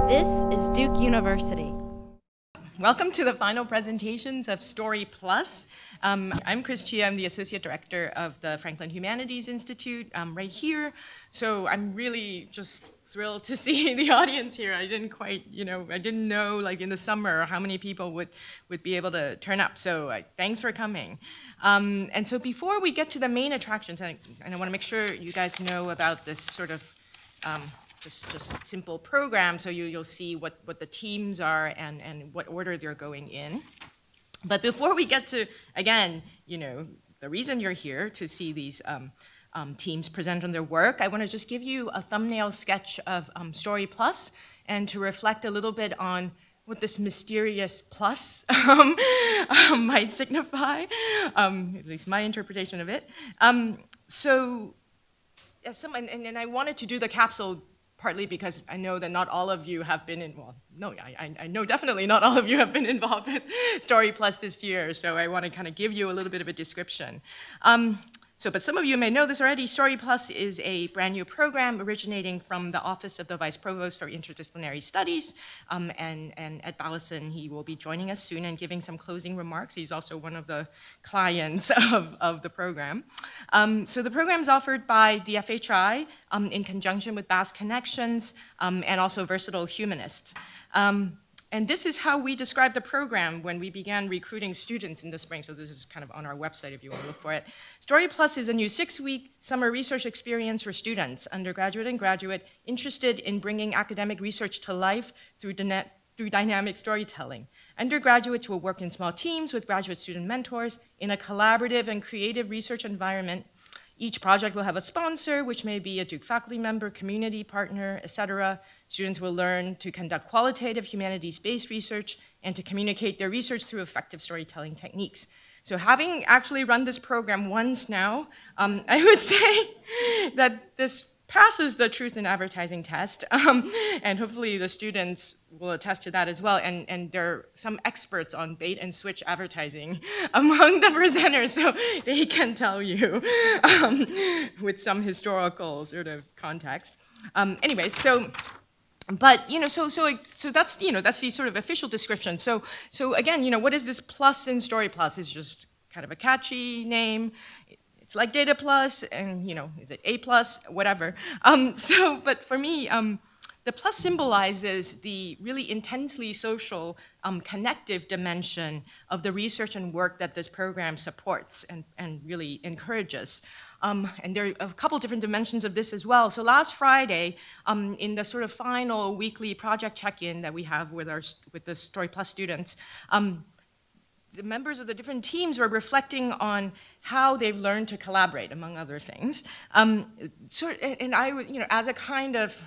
This is Duke University. Welcome to the final presentations of Story Plus. I'm Chris Chia. I'm the Associate Director of the Franklin Humanities Institute right here. So I'm really just thrilled to see the audience here. I didn't quite, I didn't know like in the summer how many people would be able to turn up. So thanks for coming. And so before we get to the main attractions, and I want to make sure you guys know about this sort of just simple program, so you'll see what the teams are and what order they're going in. But before we get to, again, the reason you're here to see these teams present on their work, I want to just give you a thumbnail sketch of Story Plus and to reflect a little bit on what this mysterious plus might signify, at least my interpretation of it. So, and I wanted to do the capsule partly because I know that not all of you have been I know definitely not all of you have been involved with Story Plus this year, so I want to kind of give you a little bit of a description. But some of you may know this already. Story Plus is a brand new program originating from the Office of the Vice Provost for Interdisciplinary Studies, and Ed Ballison, he will be joining us soon and giving some closing remarks. He's also one of the clients of the program. So the program is offered by the FHI in conjunction with Basque Connections and also Versatile Humanists. And this is how we described the program when we began recruiting students in the spring. So this is kind of on our website if you want to look for it. Story Plus is a new 6-week summer research experience for students, undergraduate and graduate, interested in bringing academic research to life through dynamic storytelling. Undergraduates will work in small teams with graduate student mentors in a collaborative and creative research environment. Each project will have a sponsor, which may be a Duke faculty member, community partner, etc. Students will learn to conduct qualitative humanities-based research and to communicate their research through effective storytelling techniques. So having actually run this program once now, I would say that this passes the truth in advertising test, and hopefully the students will attest to that as well. And there are some experts on bait and switch advertising among the presenters, so they can tell you with some historical sort of context. Anyway, so that's that's the sort of official description. So again, what is this plus in Story Plus? It's just kind of a catchy name. It's like Data Plus, and is it A plus, whatever. But for me, the plus symbolizes the really intensely social, connective dimension of the research and work that this program supports and really encourages. And there are a couple different dimensions of this as well. So last Friday, in the sort of final weekly project check-in that we have with the Story Plus students, the members of the different teams were reflecting on how they've learned to collaborate, among other things. And I was, as a kind of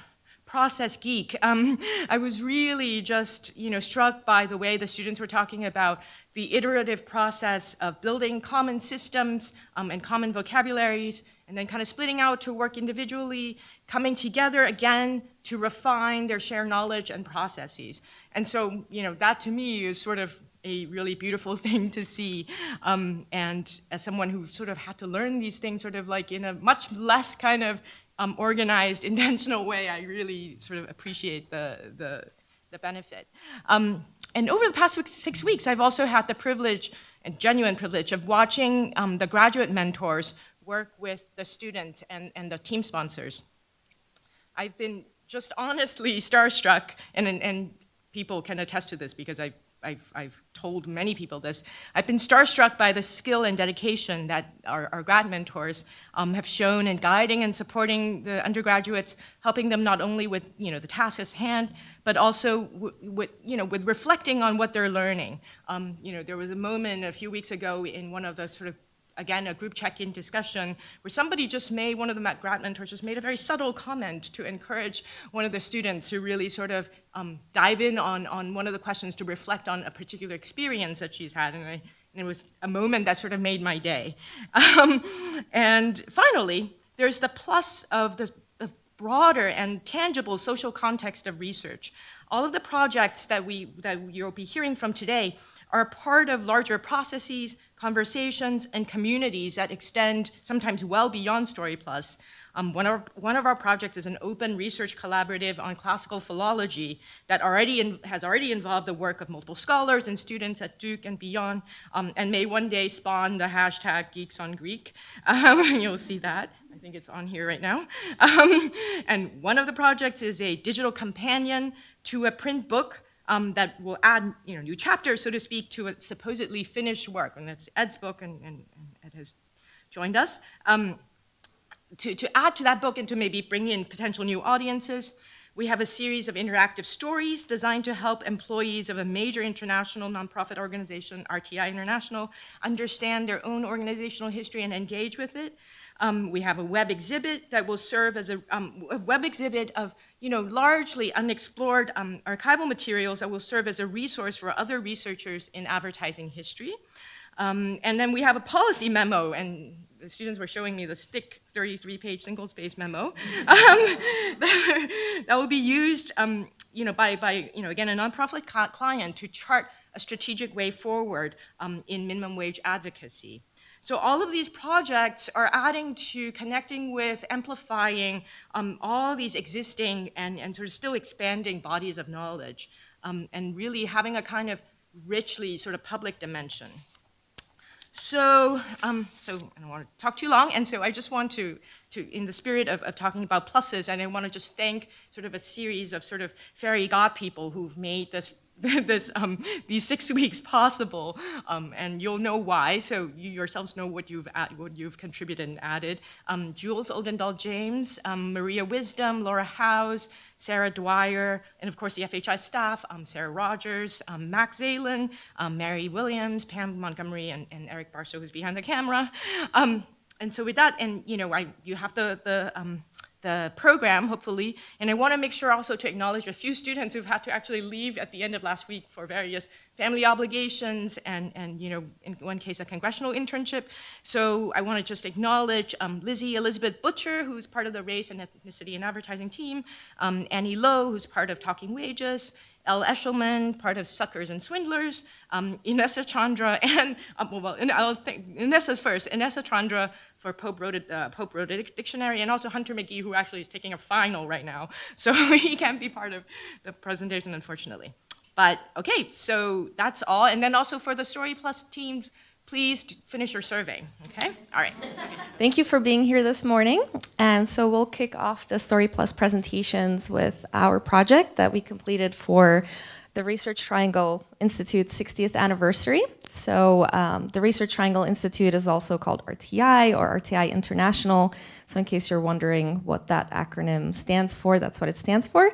process geek, I was really just, struck by the way the students were talking about the iterative process of building common systems and common vocabularies, and then kind of splitting out to work individually, coming together again to refine their shared knowledge and processes. And so, that to me is sort of a really beautiful thing to see. And as someone who sort of had to learn these things sort of like in a much less kind of organized, intentional way, I really sort of appreciate the benefit. And over the past 6 weeks, I've also had the privilege, and genuine privilege, of watching the graduate mentors work with the students and the team sponsors. I've been just honestly starstruck, and people can attest to this because I've told many people this. I've been starstruck by the skill and dedication that our grad mentors have shown in guiding and supporting the undergraduates, helping them not only with the task at hand, but also with reflecting on what they're learning. There was a moment a few weeks ago in one of the sort of, again, a group check-in discussion where somebody one of the grad mentors just made a very subtle comment to encourage one of the students to really sort of dive in on one of the questions to reflect on a particular experience that she's had. And it was a moment that sort of made my day. And finally, there's the plus of the broader and tangible social context of research. All of the projects that you'll be hearing from today are part of larger processes, conversations, and communities that extend sometimes well beyond Story Plus. One of our projects is an open research collaborative on classical philology that has already involved the work of multiple scholars and students at Duke and beyond, and may one day spawn the hashtag Geeks on Greek. You'll see that. I think it's on here right now. And one of the projects is a digital companion to a print book that will add new chapters, so to speak, to a supposedly finished work. And that's Ed's book, and Ed has joined us. To add to that book and to maybe bring in potential new audiences, we have a series of interactive stories designed to help employees of a major international nonprofit organization, RTI International, understand their own organizational history and engage with it. We have a web exhibit that will serve as a web exhibit of largely unexplored archival materials that will serve as a resource for other researchers in advertising history. And then we have a policy memo, and the students were showing me the stick 33-page single-space memo that will be used by again, a nonprofit client to chart a strategic way forward in minimum wage advocacy. So all of these projects are adding to connecting with, amplifying all these existing and sort of still expanding bodies of knowledge, and really having a kind of richly sort of public dimension. So I don't want to talk too long, and so I just want to in the spirit of talking about pluses, and I want to just thank sort of a series of sort of fairy god people who've made this these 6 weeks possible, and you'll know why. So you yourselves know what you've contributed and added. Jules Oldendahl-James, Maria Wisdom, Laura Howes, Sarah Dwyer, and of course the FHI staff, Sarah Rogers, Max Zalen, Mary Williams, Pam Montgomery, and Eric Barso, who's behind the camera. And so with that, and you have the program, hopefully, and I want to make sure also to acknowledge a few students who've had to actually leave at the end of last week for various family obligations and in one case, a congressional internship. So I want to just acknowledge Lizzie Elizabeth Butcher, who's part of the Race and Ethnicity and Advertising team, Annie Lowe, who's part of Talking Wages, Elle Eshelman, part of Suckers and Swindlers, Inessa Chandra, and, I'll think Inessa's first, Inessa Chandra for Pope Wrote a Dictionary, and also Hunter McGhee, who actually is taking a final right now, so he can't be part of the presentation, unfortunately. But okay, so that's all, and then also for the Story Plus teams, please finish your survey, okay? All right. Thank you for being here this morning. And so we'll kick off the Story Plus presentations with our project that we completed for the Research Triangle Institute's 60th anniversary. So the Research Triangle Institute is also called RTI, or RTI International. So in case you're wondering what that acronym stands for, that's what it stands for.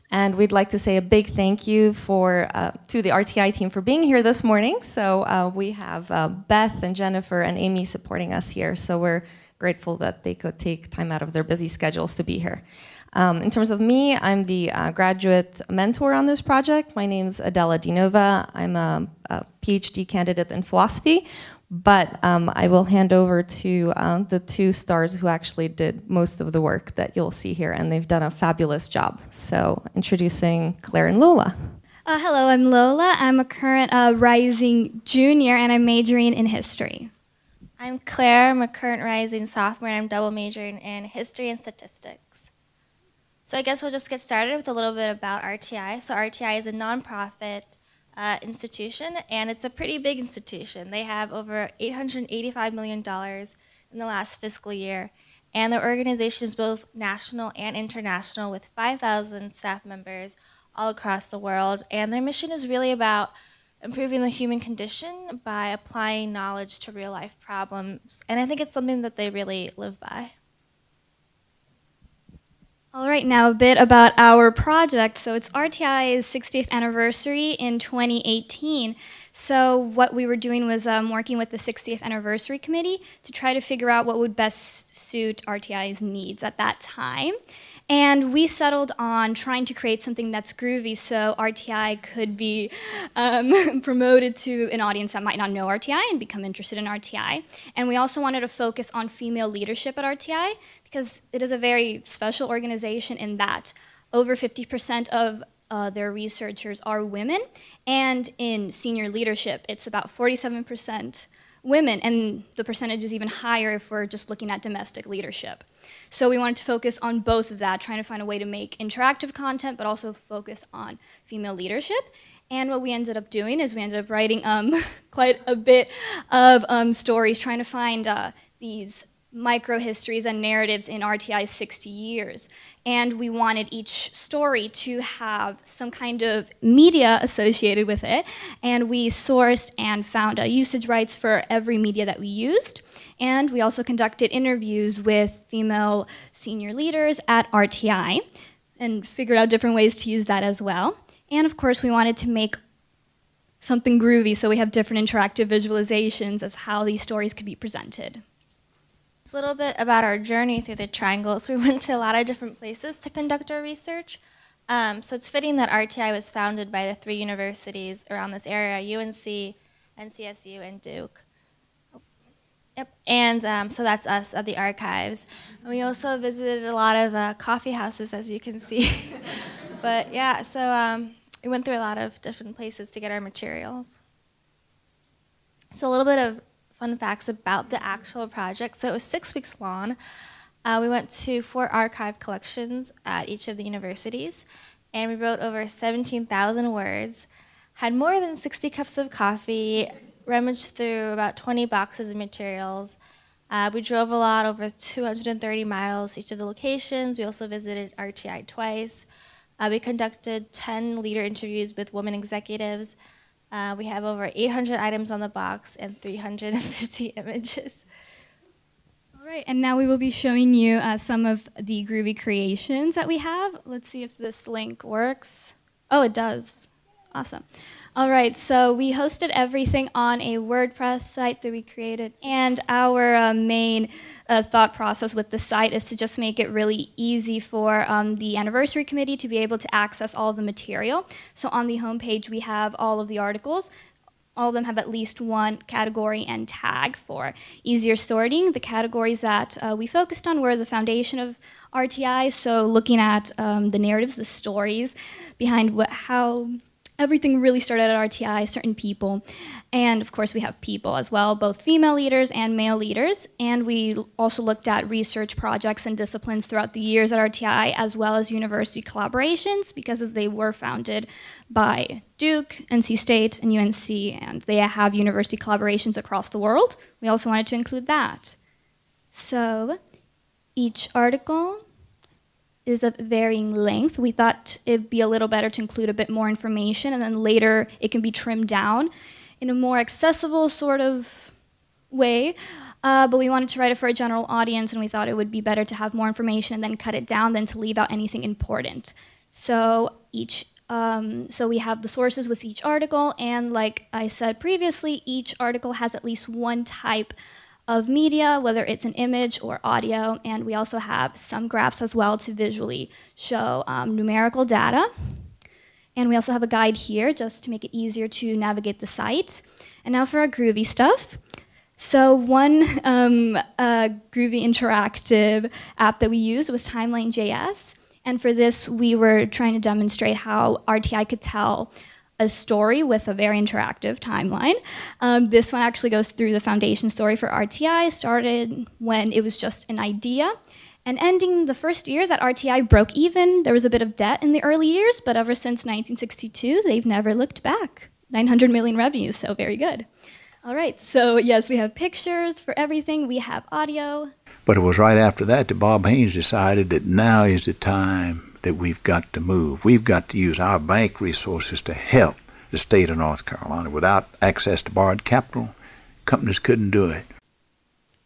And we'd like to say a big thank you to the RTI team for being here this morning. So we have Beth and Jennifer and Amy supporting us here. So we're grateful that they could take time out of their busy schedules to be here. In terms of me, I'm the graduate mentor on this project. My name's Adela Dinova. I'm a PhD candidate in philosophy. But I will hand over to the two stars who actually did most of the work that you'll see here, and they've done a fabulous job. So introducing Claire and Lola. Hello, I'm Lola. I'm a current rising junior, and I'm majoring in history. I'm Clare McKern, rising sophomore, and I'm double majoring in history and statistics. So I guess we'll just get started with a little bit about RTI. So RTI is a nonprofit institution, and it's a pretty big institution. They have over $885 million in the last fiscal year, and their organization is both national and international with 5,000 staff members all across the world, and their mission is really about improving the human condition by applying knowledge to real-life problems, and I think it's something that they really live by. All right, now a bit about our project. So it's RTI's 60th anniversary in 2018. So what we were doing was working with the 60th anniversary committee to try to figure out what would best suit RTI's needs at that time. And we settled on trying to create something that's groovy so RTI could be promoted to an audience that might not know RTI and become interested in RTI. And we also wanted to focus on female leadership at RTI because it is a very special organization in that over 50% of their researchers are women. And in senior leadership, it's about 47% women, and the percentage is even higher if we're just looking at domestic leadership. So we wanted to focus on both of that, trying to find a way to make interactive content, but also focus on female leadership. And what we ended up doing is we ended up writing quite a bit of stories, trying to find these micro-histories and narratives in RTI's 60 years. And we wanted each story to have some kind of media associated with it. And we sourced and found usage rights for every media that we used. And we also conducted interviews with female senior leaders at RTI and figured out different ways to use that as well. And of course, we wanted to make something groovy, so we have different interactive visualizations as how these stories could be presented. It's a little bit about our journey through the triangle. So we went to a lot of different places to conduct our research. So it's fitting that RTI was founded by the 3 universities around this area, UNC, NCSU, and Duke. Yep. And so that's us at the archives. And we also visited a lot of coffee houses, as you can see. But yeah, so we went through a lot of different places to get our materials. So a little bit of fun facts about the actual project. So it was 6 weeks long. We went to 4 archive collections at each of the universities, and we wrote over 17,000 words, had more than 60 cups of coffee, rummaged through about 20 boxes of materials. We drove a lot, over 230 miles to each of the locations. We also visited RTI twice. We conducted 10 leader interviews with women executives. We have over 800 items on the box and 350 images. All right, and now we will be showing you some of the Groovy Creations that we have. Let's see if this link works. Oh, it does. Awesome. All right, so we hosted everything on a WordPress site that we created, and our main thought process with the site is to just make it really easy for the anniversary committee to be able to access all of the material. So on the homepage, we have all of the articles. All of them have at least one category and tag for easier sorting. The categories that we focused on were the foundation of RTI, so looking at the narratives, the stories behind how everything really started at RTI, certain people. And of course, we have people as well, both female leaders and male leaders. And we also looked at research projects and disciplines throughout the years at RTI, as well as university collaborations, because as they were founded by Duke, NC State, and UNC, and they have university collaborations across the world. We also wanted to include that. So each article is of varying length. We thought it'd be a little better to include a bit more information, and then later it can be trimmed down in a more accessible sort of way. But we wanted to write it for a general audience, and we thought it would be better to have more information and then cut it down than to leave out anything important. So so we have the sources with each article, and like I said previously, each article has at least one type of media, whether it's an image or audio, and we also have some graphs as well to visually show numerical data. And we also have a guide here just to make it easier to navigate the site. And now for our groovy stuff. So one groovy interactive app that we used was Timeline.js, and for this we were trying to demonstrate how RTI could tell a story with a very interactive timeline. This one actually goes through the foundation story for RTI, started when it was just an idea, and ending the first year that RTI broke even. There was a bit of debt in the early years, but ever since 1962, they've never looked back. 900 million revenue, so very good. All right, so yes, we have pictures for everything. We have audio. But it was right after that that Bob Haynes decided that now is the time that we've got to move. We've got to use our bank resources to help the state of North Carolina. Without access to borrowed capital, companies couldn't do it.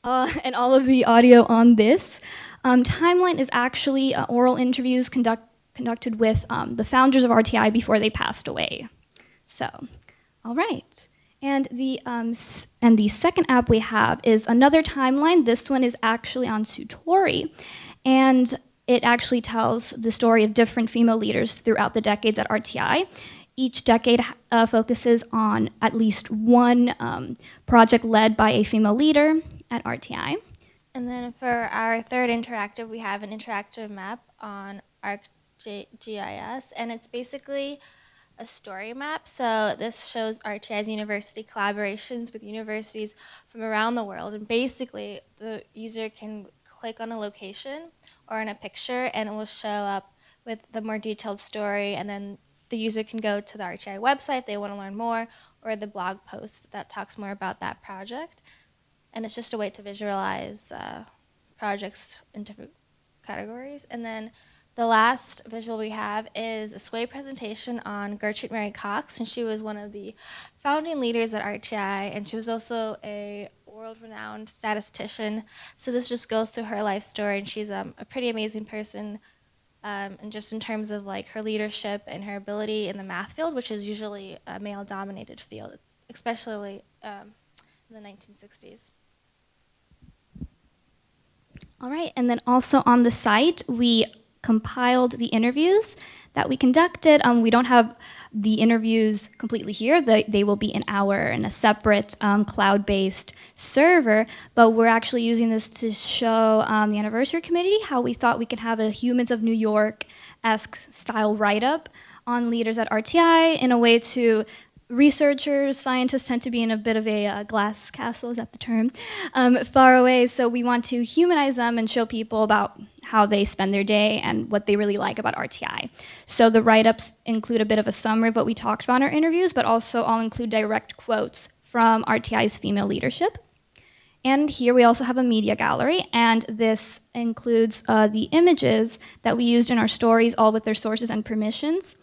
And all of the audio on this. Timeline is actually oral interviews conducted with the founders of RTI before they passed away. So, all right. And the second app we have is another timeline. This one is actually on Tori, and it actually tells the story of different female leaders throughout the decades at RTI. Each decade focuses on at least one project led by a female leader at RTI. And then for our third interactive, we have an interactive map on ArcGIS, and it's basically a story map. So this shows RTI's university collaborations with universities from around the world. And basically, the user can click on a location or on a picture, and it will show up with the more detailed story. And then the user can go to the RTI website if they want to learn more, or the blog post that talks more about that project. And it's just a way to visualize projects in different categories. And then the last visual we have is a sway presentation on Gertrude Mary Cox, and she was one of the founding leaders at RTI, and she was also a world-renowned statistician. So this just goes through her life story, and she's a pretty amazing person, and just in terms of like her leadership and her ability in the math field, which is usually a male-dominated field, especially in the 1960s. All right, and then also on the site, we compiled the interviews that we conducted. We don't have the interviews completely here. They will be in a separate cloud-based server, but we're actually using this to show the anniversary committee how we thought we could have a Humans of New York-esque style write-up on leaders at RTI in a way to researchers, scientists tend to be in a bit of a glass castle, is that the term, far away. So we want to humanize them and show people about how they spend their day and what they really like about RTI. So the write-ups include a bit of a summary of what we talked about in our interviews, but also I'll include direct quotes from RTI's female leadership. And here we also have a media gallery, and this includes the images that we used in our stories, all with their sources and permissions.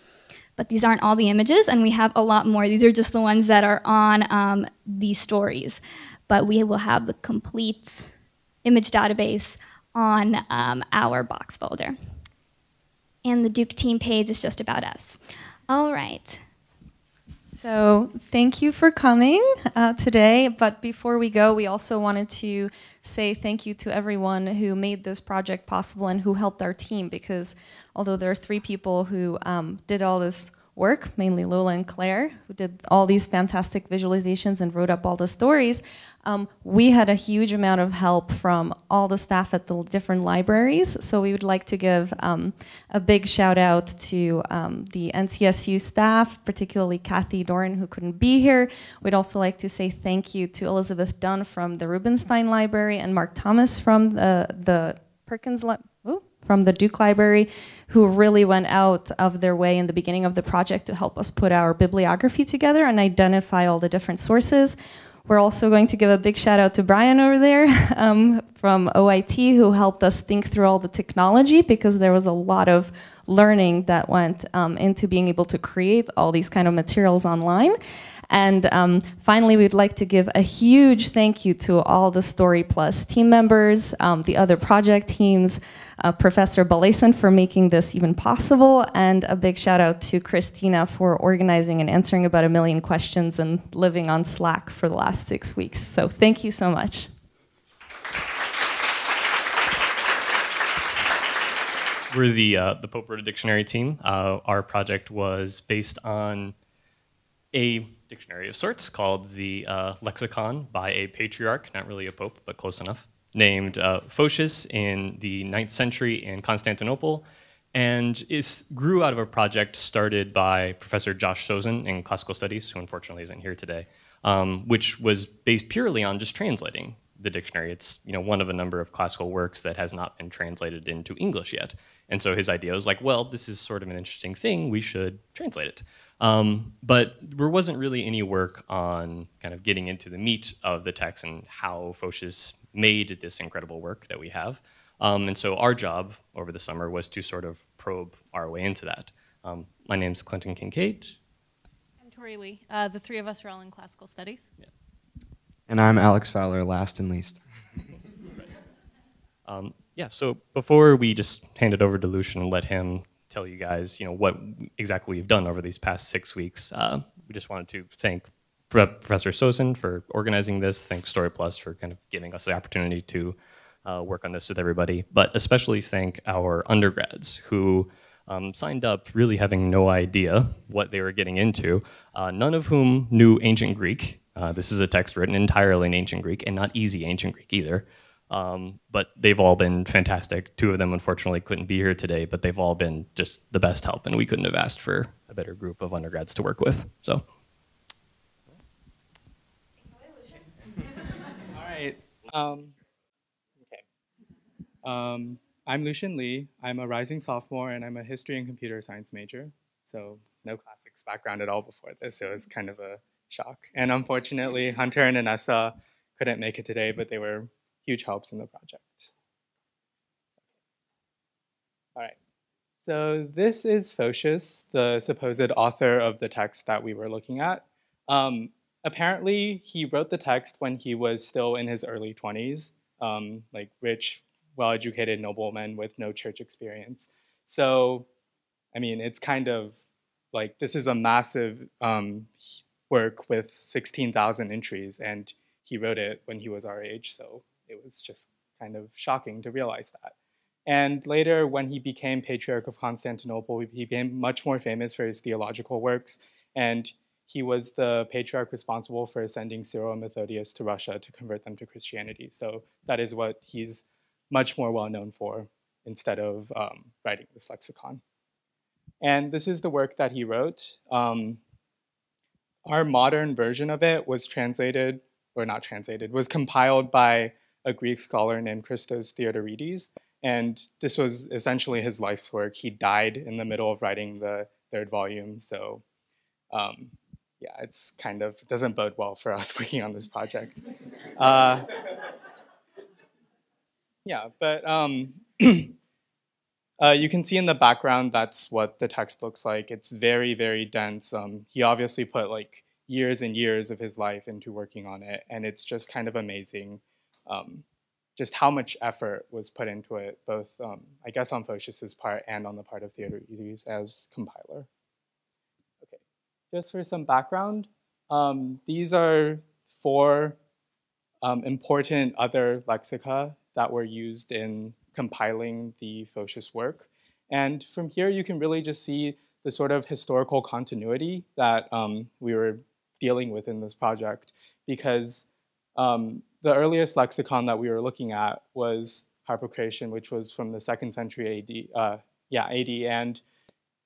But these aren't all the images, and we have a lot more. These are just the ones that are on these stories. But we will have the complete image database on our box folder. And the Duke team page is just about us. All right. So thank you for coming today. But before we go, we also wanted to say thank you to everyone who made this project possible and who helped our team, because although there are 3 people who did all this work, mainly Lola and Claire, who did all these fantastic visualizations and wrote up all the stories, we had a huge amount of help from all the staff at the different libraries. So we would like to give a big shout out to the NCSU staff, particularly Kathy Doran, who couldn't be here. We'd also like to say thank you to Elizabeth Dunn from the Rubenstein Library and Mark Thomas from the Perkins from the Duke Library, who really went out of their way in the beginning of the project to help us put our bibliography together and identify all the different sources. We're also going to give a big shout out to Brian over there from OIT, who helped us think through all the technology, because there was a lot of learning that went into being able to create all these kind of materials online. And finally, we'd like to give a huge thank you to all the Story Plus team members, the other project teams, Professor Balason for making this even possible, and a big shout out to Christina for organizing and answering about 1 million questions and living on Slack for the last 6 weeks. So thank you so much. We're the Pope Wrote a Dictionary team. Our project was based on a dictionary of sorts called the Lexicon by a patriarch, not really a pope, but close enough, named Photius in the 9th century in Constantinople, and grew out of a project started by Professor Josh Sozin in classical studies, who unfortunately isn't here today, which was based purely on just translating the dictionary. It's one of a number of classical works that has not been translated into English yet. And so his idea was like, well, this is sort of an interesting thing, we should translate it. But there wasn't really any work on kind of getting into the meat of the text and how Photius made this incredible work that we have. And so our job over the summer was to sort of probe our way into that. My name's Clinton Kinkade. I'm Tori Lee. The 3 of us are all in classical studies. Yeah. And I'm Alex Fowler, last and least. Yeah, so before we just hand it over to Lucian and let him tell you guys, what exactly we've done over these past 6 weeks, we just wanted to thank Professor Sozin for organizing this, thank Story Plus for kind of giving us the opportunity to work on this with everybody, but especially thank our undergrads who signed up really having no idea what they were getting into, none of whom knew ancient Greek. This is a text written entirely in ancient Greek, and not easy ancient Greek either. But they've all been fantastic. Two of them, unfortunately, couldn't be here today, but they've all been just the best help, and we couldn't have asked for a better group of undergrads to work with. So. All right. Okay. I'm Lucian Lee. I'm a rising sophomore, and I'm a history and computer science major. So no classics background at all before this. It was kind of a shock. And unfortunately, Hunter and Inessa couldn't make it today, but they were huge helps in the project. All right. So this is Sotius, the supposed author of the text that we were looking at. Apparently, he wrote the text when he was still in his early 20s, like rich, well-educated nobleman with no church experience. So, I mean, it's kind of like this is a massive work with 16,000 entries, and he wrote it when he was our age, so it was just kind of shocking to realize that. And later, when he became Patriarch of Constantinople, he became much more famous for his theological works, and he was the patriarch responsible for sending Cyril and Methodius to Russia to convert them to Christianity. So that is what he's much more well known for, instead of writing this lexicon. And this is the work that he wrote. Our modern version of it was translated, or not translated, was compiled by a Greek scholar named Christos Theodorides. And this was essentially his life's work. He died in the middle of writing the third volume. So yeah, it's kind of, it doesn't bode well for us working on this project. Yeah, but you can see in the background, that's what the text looks like. It's very, very dense. He obviously put like years and years of his life into working on it. And it's just kind of amazing just how much effort was put into it, both, I guess, on Sotius's part and on the part of Theodorides as compiler. Okay, just for some background, these are 4 important other lexica that were used in compiling the Sotius work. And from here, you can really just see the sort of historical continuity that we were dealing with in this project, because the earliest lexicon that we were looking at was Harpocration, which was from the 2nd century AD, AD, and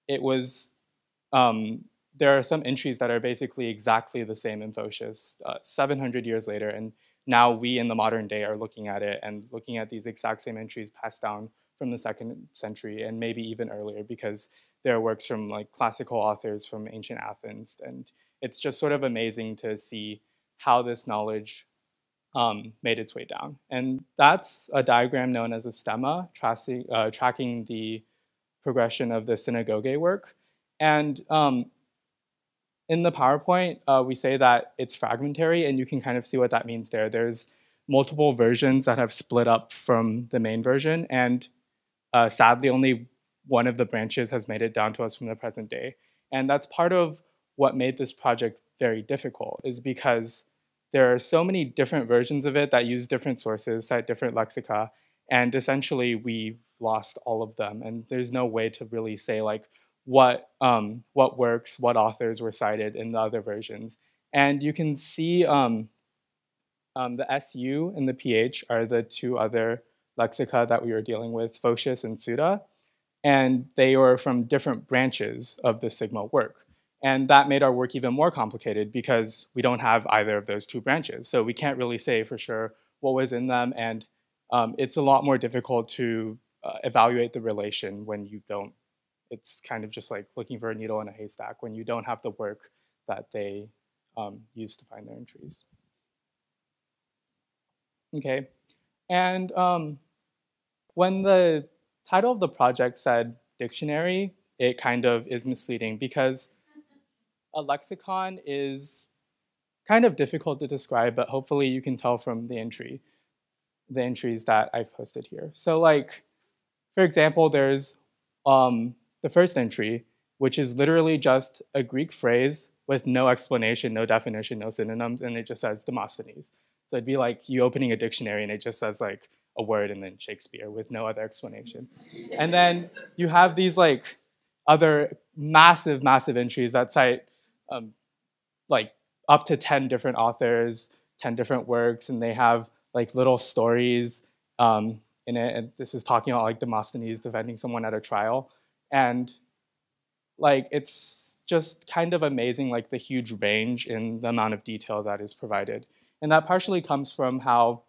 it was, there are some entries that are basically exactly the same in Sotius 700 years later, and now we in the modern day are looking at it and looking at these exact same entries passed down from the 2nd century and maybe even earlier, because there are works from like classical authors from ancient Athens, and it's just sort of amazing to see how this knowledge made its way down. And that's a diagram known as a stemma, tracking the progression of the synagogue work. And in the PowerPoint, we say that it's fragmentary, and you can kind of see what that means there. There's multiple versions that have split up from the main version, and sadly, only one of the branches has made it down to us from the present day. And that's part of what made this project very difficult, is because there are so many different versions of it that use different sources, cite different lexica, and essentially we've lost all of them. And there's no way to really say like what works, what authors were cited in the other versions. And you can see the SU and the PH are the 2 other lexica that we were dealing with, Sotius and Suda, and they were from different branches of the Sigma work. And that made our work even more complicated because we don't have either of those 2 branches. So we can't really say for sure what was in them, and it's a lot more difficult to evaluate the relation when you don't. It's kind of just like looking for a needle in a haystack when you don't have the work that they used to find their entries. Okay, and when the title of the project said dictionary, it kind of is misleading because a lexicon is kind of difficult to describe, but hopefully you can tell from the entries that I've posted here. So like, for example, there's the first entry, which is literally just a Greek phrase with no explanation, no definition, no synonyms, and it just says Demosthenes. So it'd be like you opening a dictionary and it just says like a word and then Shakespeare with no other explanation. And then you have these like other massive, massive entries that cite like up to 10 different authors, 10 different works, and they have like little stories in it, and this is talking about like Demosthenes defending someone at a trial, and like it's just kind of amazing, like the huge range in the amount of detail that is provided, and that partially comes from how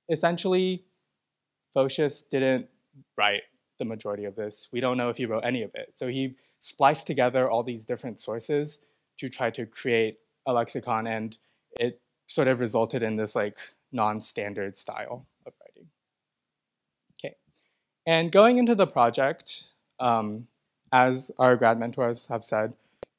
essentially Photius didn't write the majority of this. We don't know if he wrote any of it, so he spliced together all these different sources to try to create a lexicon, and it sort of resulted in this like non-standard style of writing. Okay, and going into the project, as our grad mentors have said,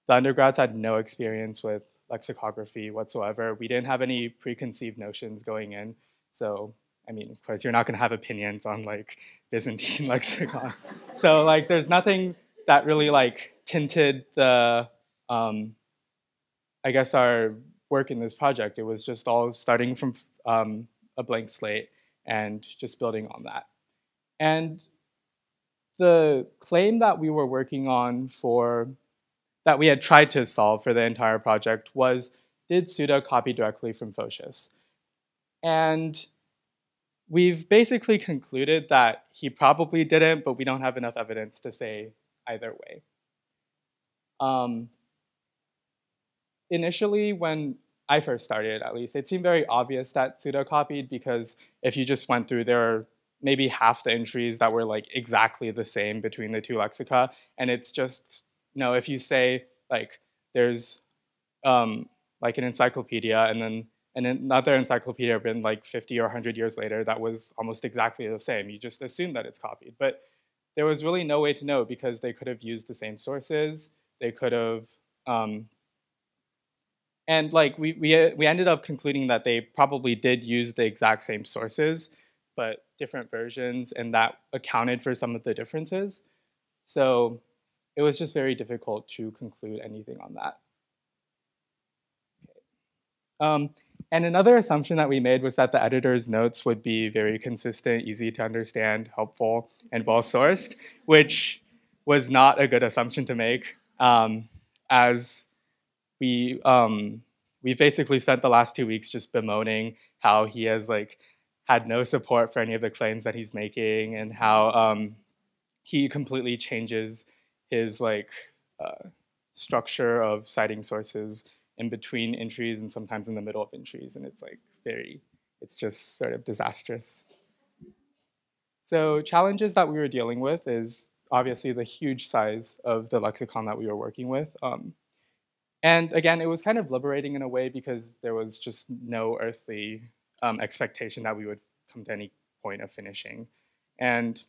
the undergrads had no experience with lexicography whatsoever. We didn't have any preconceived notions going in, so I mean, of course, you're not going to have opinions on like Byzantine lexicon. So like, there's nothing that really like tinted the, I guess, our work in this project. It was just all starting from a blank slate and just building on that. And the claim that we were working on that we had tried to solve for the entire project was, did Suda copy directly from Photius? And we've basically concluded that he probably didn't, but we don't have enough evidence to say either way. Initially, when I first started, at least, it seemed very obvious that Suda copied, because if you just went through, there are maybe half the entries that were like exactly the same between the two lexica, and it's just, you know, if you say like there's like an encyclopedia and then another encyclopedia been like 50 or 100 years later that was almost exactly the same, you just assume that it's copied. But there was really no way to know, because they could have used the same sources, they could have, and like we ended up concluding that they probably did use the exact same sources, but different versions, and that accounted for some of the differences. So it was just very difficult to conclude anything on that. Okay. And another assumption that we made was that the editor's notes would be very consistent, easy to understand, helpful, and well-sourced, which was not a good assumption to make, as we basically spent the last 2 weeks just bemoaning how he has like had no support for any of the claims that he's making, and how he completely changes his like structure of citing sources in between entries and sometimes in the middle of entries, and it's like it's just sort of disastrous. So challenges that we were dealing with is obviously the huge size of the lexicon that we were working with. And again, it was kind of liberating in a way, because there was just no earthly expectation that we would come to any point of finishing. And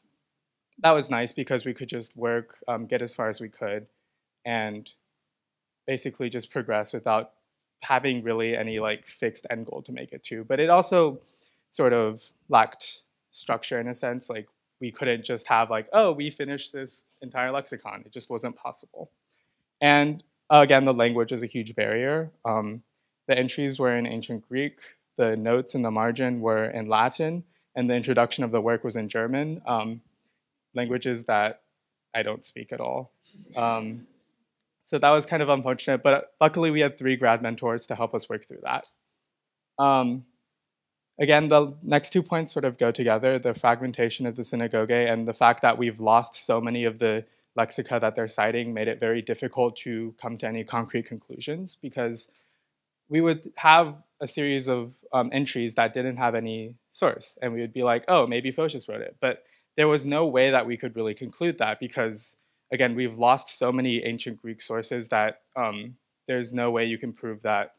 that was nice, because we could just work, get as far as we could, and basically just progress without having really any like fixed end goal to make it to. But it also sort of lacked structure in a sense. Like we couldn't just have like, oh, we finished this entire lexicon. It just wasn't possible. And again, the language is a huge barrier. The entries were in ancient Greek, the notes in the margin were in Latin, and the introduction of the work was in German, languages that I don't speak at all. So that was kind of unfortunate, but luckily we had 3 grad mentors to help us work through that. Again, the next 2 points sort of go together, the fragmentation of the synagogue and the fact that we've lost so many of the lexica that they're citing made it very difficult to come to any concrete conclusions, because we would have a series of entries that didn't have any source, and we would be like, oh, maybe Photius wrote it. But there was no way that we could really conclude that, because again, we've lost so many ancient Greek sources that there's no way you can prove that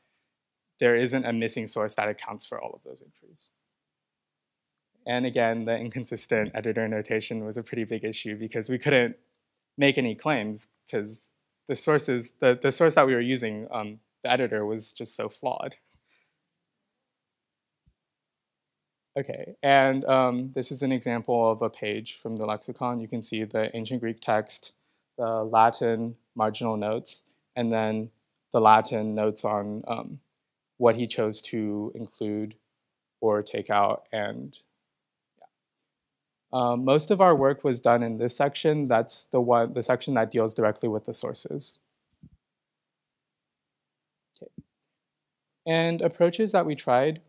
there isn't a missing source that accounts for all of those entries. And again, the inconsistent editor notation was a pretty big issue, because we couldn't make any claims, because the sources, the source that we were using, the editor was just so flawed. Okay, and this is an example of a page from the lexicon. You can see the ancient Greek text, the Latin marginal notes, and then the Latin notes on what he chose to include or take out. And yeah. Most of our work was done in this section. That's the section that deals directly with the sources. Okay. And approaches that we tried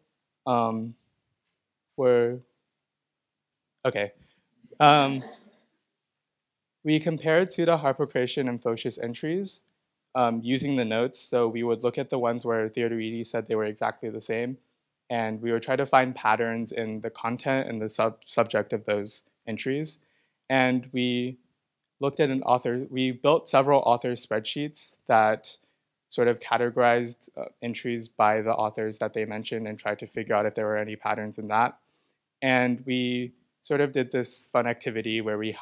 were Okay. We compared pseudo-hypocreation and Sotius entries using the notes. So we would look at the ones where Theodoridi said they were exactly the same, and we would try to find patterns in the content and the subject of those entries. And we looked at we built several author spreadsheets that sort of categorized entries by the authors that they mentioned and tried to figure out if there were any patterns in that. And we sort of did this fun activity where we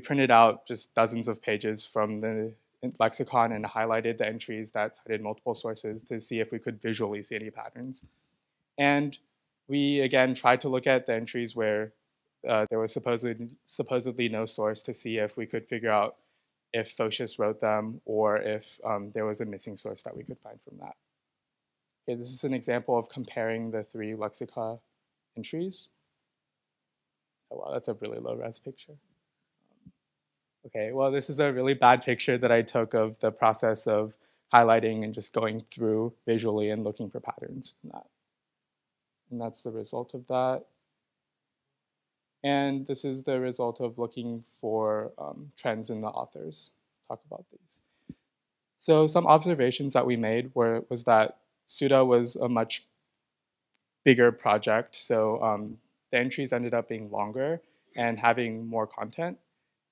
printed out just dozens of pages from the lexicon and highlighted the entries that cited multiple sources to see if we could visually see any patterns. And we, again, tried to look at the entries where there was supposedly no source to see if we could figure out if Sotius wrote them or if there was a missing source that we could find from that. Okay, this is an example of comparing the 3 lexica entries. Oh wow, that's a really low-res picture. Okay, well, this is a really bad picture that I took of the process of highlighting and just going through visually and looking for patterns in that. And that's the result of that. And this is the result of looking for trends in the authors. Talk about these. So some observations that we made was that Suda was a much bigger project. So the entries ended up being longer and having more content.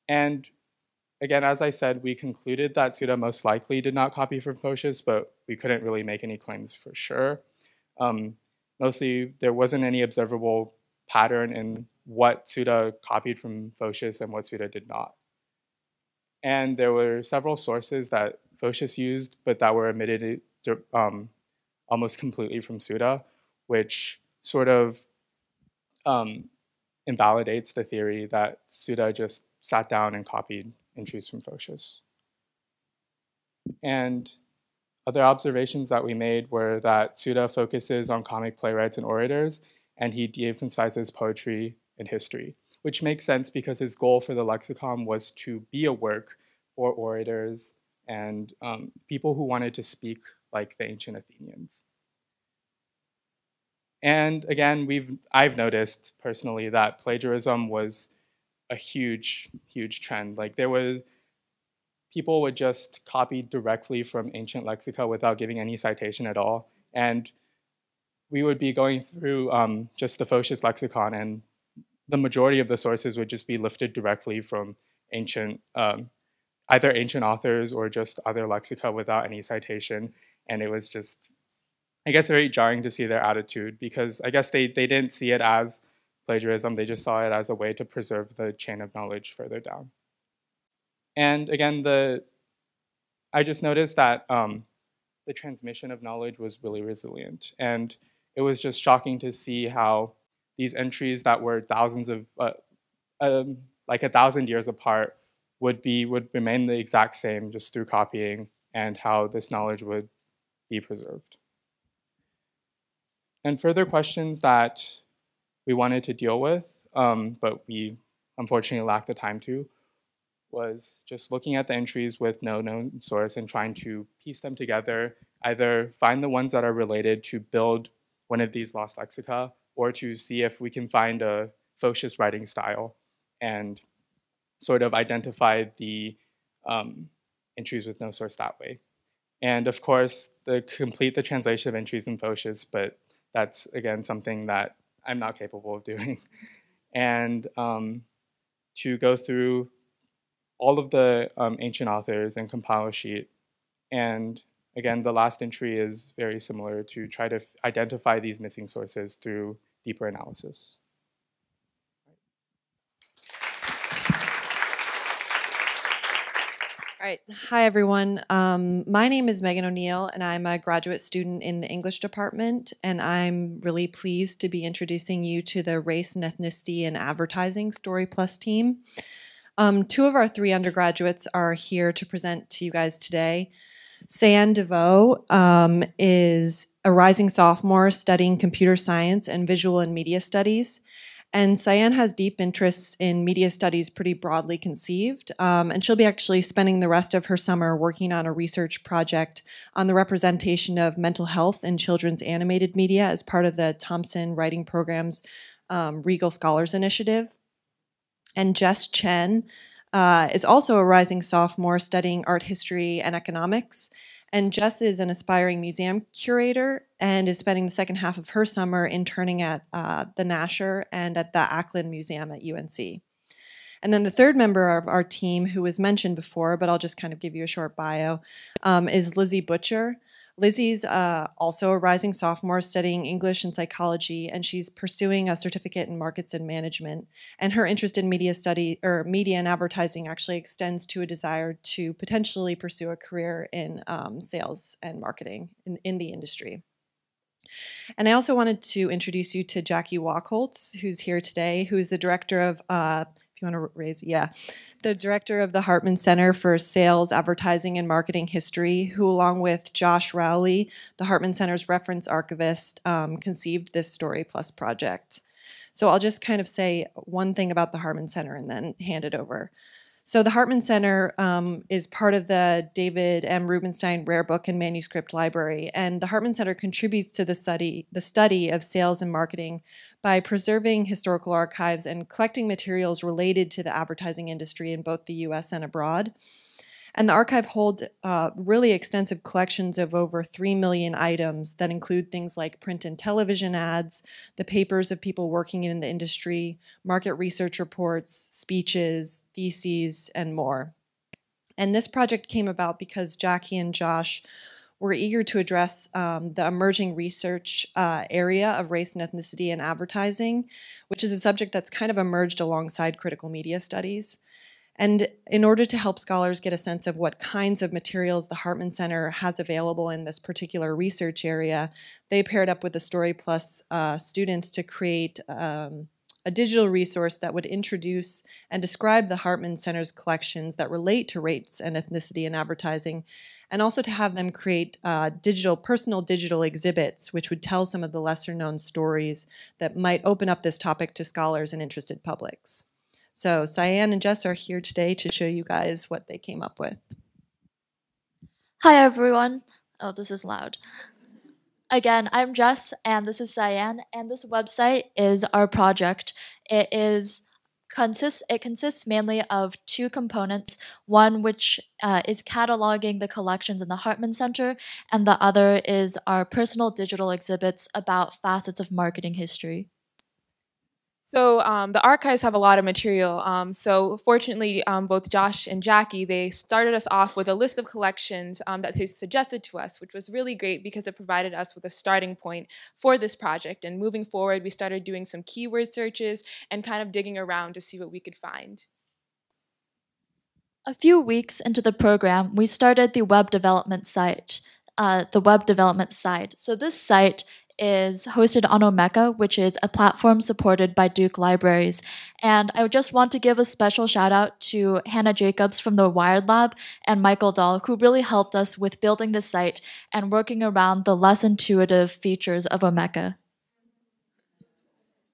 And again, as I said, we concluded that Suda most likely did not copy from Sotius, but we couldn't really make any claims for sure. Mostly, there wasn't any observable pattern in what Suda copied from Sotius and what Suda did not. And there were several sources that Sotius used, but that were omitted almost completely from Suda, which sort of invalidates the theory that Suda just sat down and copied entries from Sotius. And other observations that we made were that Suda focuses on comic playwrights and orators, and he de-emphasizes poetry and history, which makes sense because his goal for the lexicon was to be a work for orators and people who wanted to speak like the ancient Athenians. And again, I've noticed personally that plagiarism was a huge, huge trend. Like people would just copy directly from ancient lexica without giving any citation at all. And we would be going through just the Sotius lexicon, and the majority of the sources would just be lifted directly from ancient, either ancient authors or just other lexica without any citation. And it was just, I guess, very jarring to see their attitude, because I guess they didn't see it as plagiarism, they just saw it as a way to preserve the chain of knowledge further down. And again, I just noticed that the transmission of knowledge was really resilient. And it was just shocking to see how these entries that were thousands of, like 1,000 years apart would remain the exact same just through copying, and how this knowledge would be preserved. And further questions that we wanted to deal with, but we unfortunately lacked the time to, was just looking at the entries with no known source and trying to piece them together, either find the ones that are related to build one of these lost lexica, or to see if we can find a Sotius writing style and sort of identify the entries with no source that way. And of course, complete the translation of entries in Sotius, but that's, again, something that I'm not capable of doing. And to go through all of the ancient authors and compile a sheet. And again, the last entry is very similar, to try to identify these missing sources through deeper analysis. All right. Hi, everyone. My name is Meghan O'Neill, and I'm a graduate student in the English department, and I'm really pleased to be introducing you to the Race and Ethnicity and Advertising Story Plus team. 2 of our 3 undergraduates are here to present to you guys today. Cyan DeVeaux is a rising sophomore studying computer science and visual and media studies. And Cyan has deep interests in media studies, pretty broadly conceived, and she'll be actually spending the rest of her summer working on a research project on the representation of mental health in children's animated media as part of the Thompson Writing Program's Regal Scholars Initiative. And Chen is also a rising sophomore studying art history and economics. And Jess is an aspiring museum curator and is spending the second half of her summer interning at the Nasher and at the Ackland Museum at UNC. And then the third member of our team, who was mentioned before, but I'll just kind of give you a short bio, is Lizzie Butcher. Lizzie's also a rising sophomore studying English and psychology, and she's pursuing a certificate in markets and management. And her interest in media study or media and advertising actually extends to a desire to potentially pursue a career in sales and marketing in the industry. And I also wanted to introduce you to Jackie Wachholtz, who's here today, who is the director of, if you want to raise, yeah, the director of the Hartman Center for Sales, Advertising, and Marketing History, who, along with Josh Rowley, the Hartman Center's reference archivist, conceived this Story Plus project. So I'll just kind of say one thing about the Hartman Center and then hand it over. So the Hartman Center is part of the David M. Rubenstein Rare Book and Manuscript Library, and the Hartman Center contributes to the study of sales and marketing by preserving historical archives and collecting materials related to the advertising industry in both the U.S. and abroad. And the archive holds really extensive collections of over 3 million items that include things like print and television ads, the papers of people working in the industry, market research reports, speeches, theses, and more. And this project came about because Jackie and Josh were eager to address the emerging research area of race and ethnicity in advertising, which is a subject that's kind of emerged alongside critical media studies. And in order to help scholars get a sense of what kinds of materials the Hartman Center has available in this particular research area, they paired up with the Story Plus students to create a digital resource that would introduce and describe the Hartman Center's collections that relate to race and ethnicity in advertising, and also to have them create personal digital exhibits, which would tell some of the lesser-known stories that might open up this topic to scholars and interested publics. So Cyan and Jess are here today to show you guys what they came up with. Hi everyone. Oh, this is loud. Again, I'm Jess and this is Cyan, and this website is our project. It consists mainly of two components, one which is cataloging the collections in the Hartman Center, and the other is our personal digital exhibits about facets of marketing history. So the archives have a lot of material. So fortunately, both Josh and Jackie, they started us off with a list of collections that they suggested to us, which was really great because it provided us with a starting point for this project. And moving forward, we started doing some keyword searches and kind of digging around to see what we could find. A few weeks into the program, we started the web development site, So this site is hosted on Omeka, which is a platform supported by Duke Libraries. And I just want to give a special shout out to Hannah Jacobs from the Wired Lab and Michael Dahl, who really helped us with building the site and working around the less intuitive features of Omeka.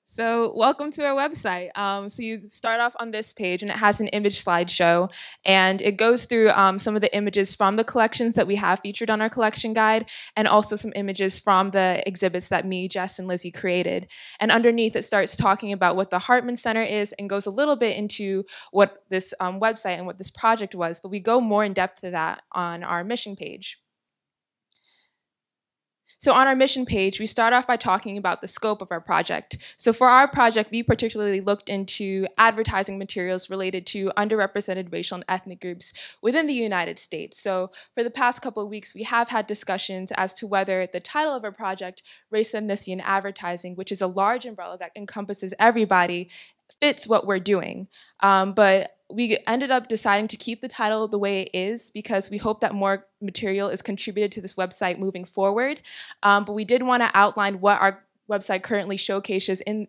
So welcome to our website. So you start off on this page and it has an image slideshow, and it goes through some of the images from the collections that we have featured on our collection guide, and also some images from the exhibits that me, Jess, and Lizzie created. And underneath it starts talking about what the Hartman Center is and goes a little bit into what this website and what this project was, but we go more in depth to that on our mission page. So on our mission page, we start off by talking about the scope of our project. So for our project, we particularly looked into advertising materials related to underrepresented racial and ethnic groups within the United States. So for the past couple of weeks, we have had discussions as to whether the title of our project, Race, Ethnicity, and Advertising, which is a large umbrella that encompasses everybody, fits what we're doing. But we ended up deciding to keep the title the way it is because we hope that more material is contributed to this website moving forward. But we did want to outline what our website currently showcases in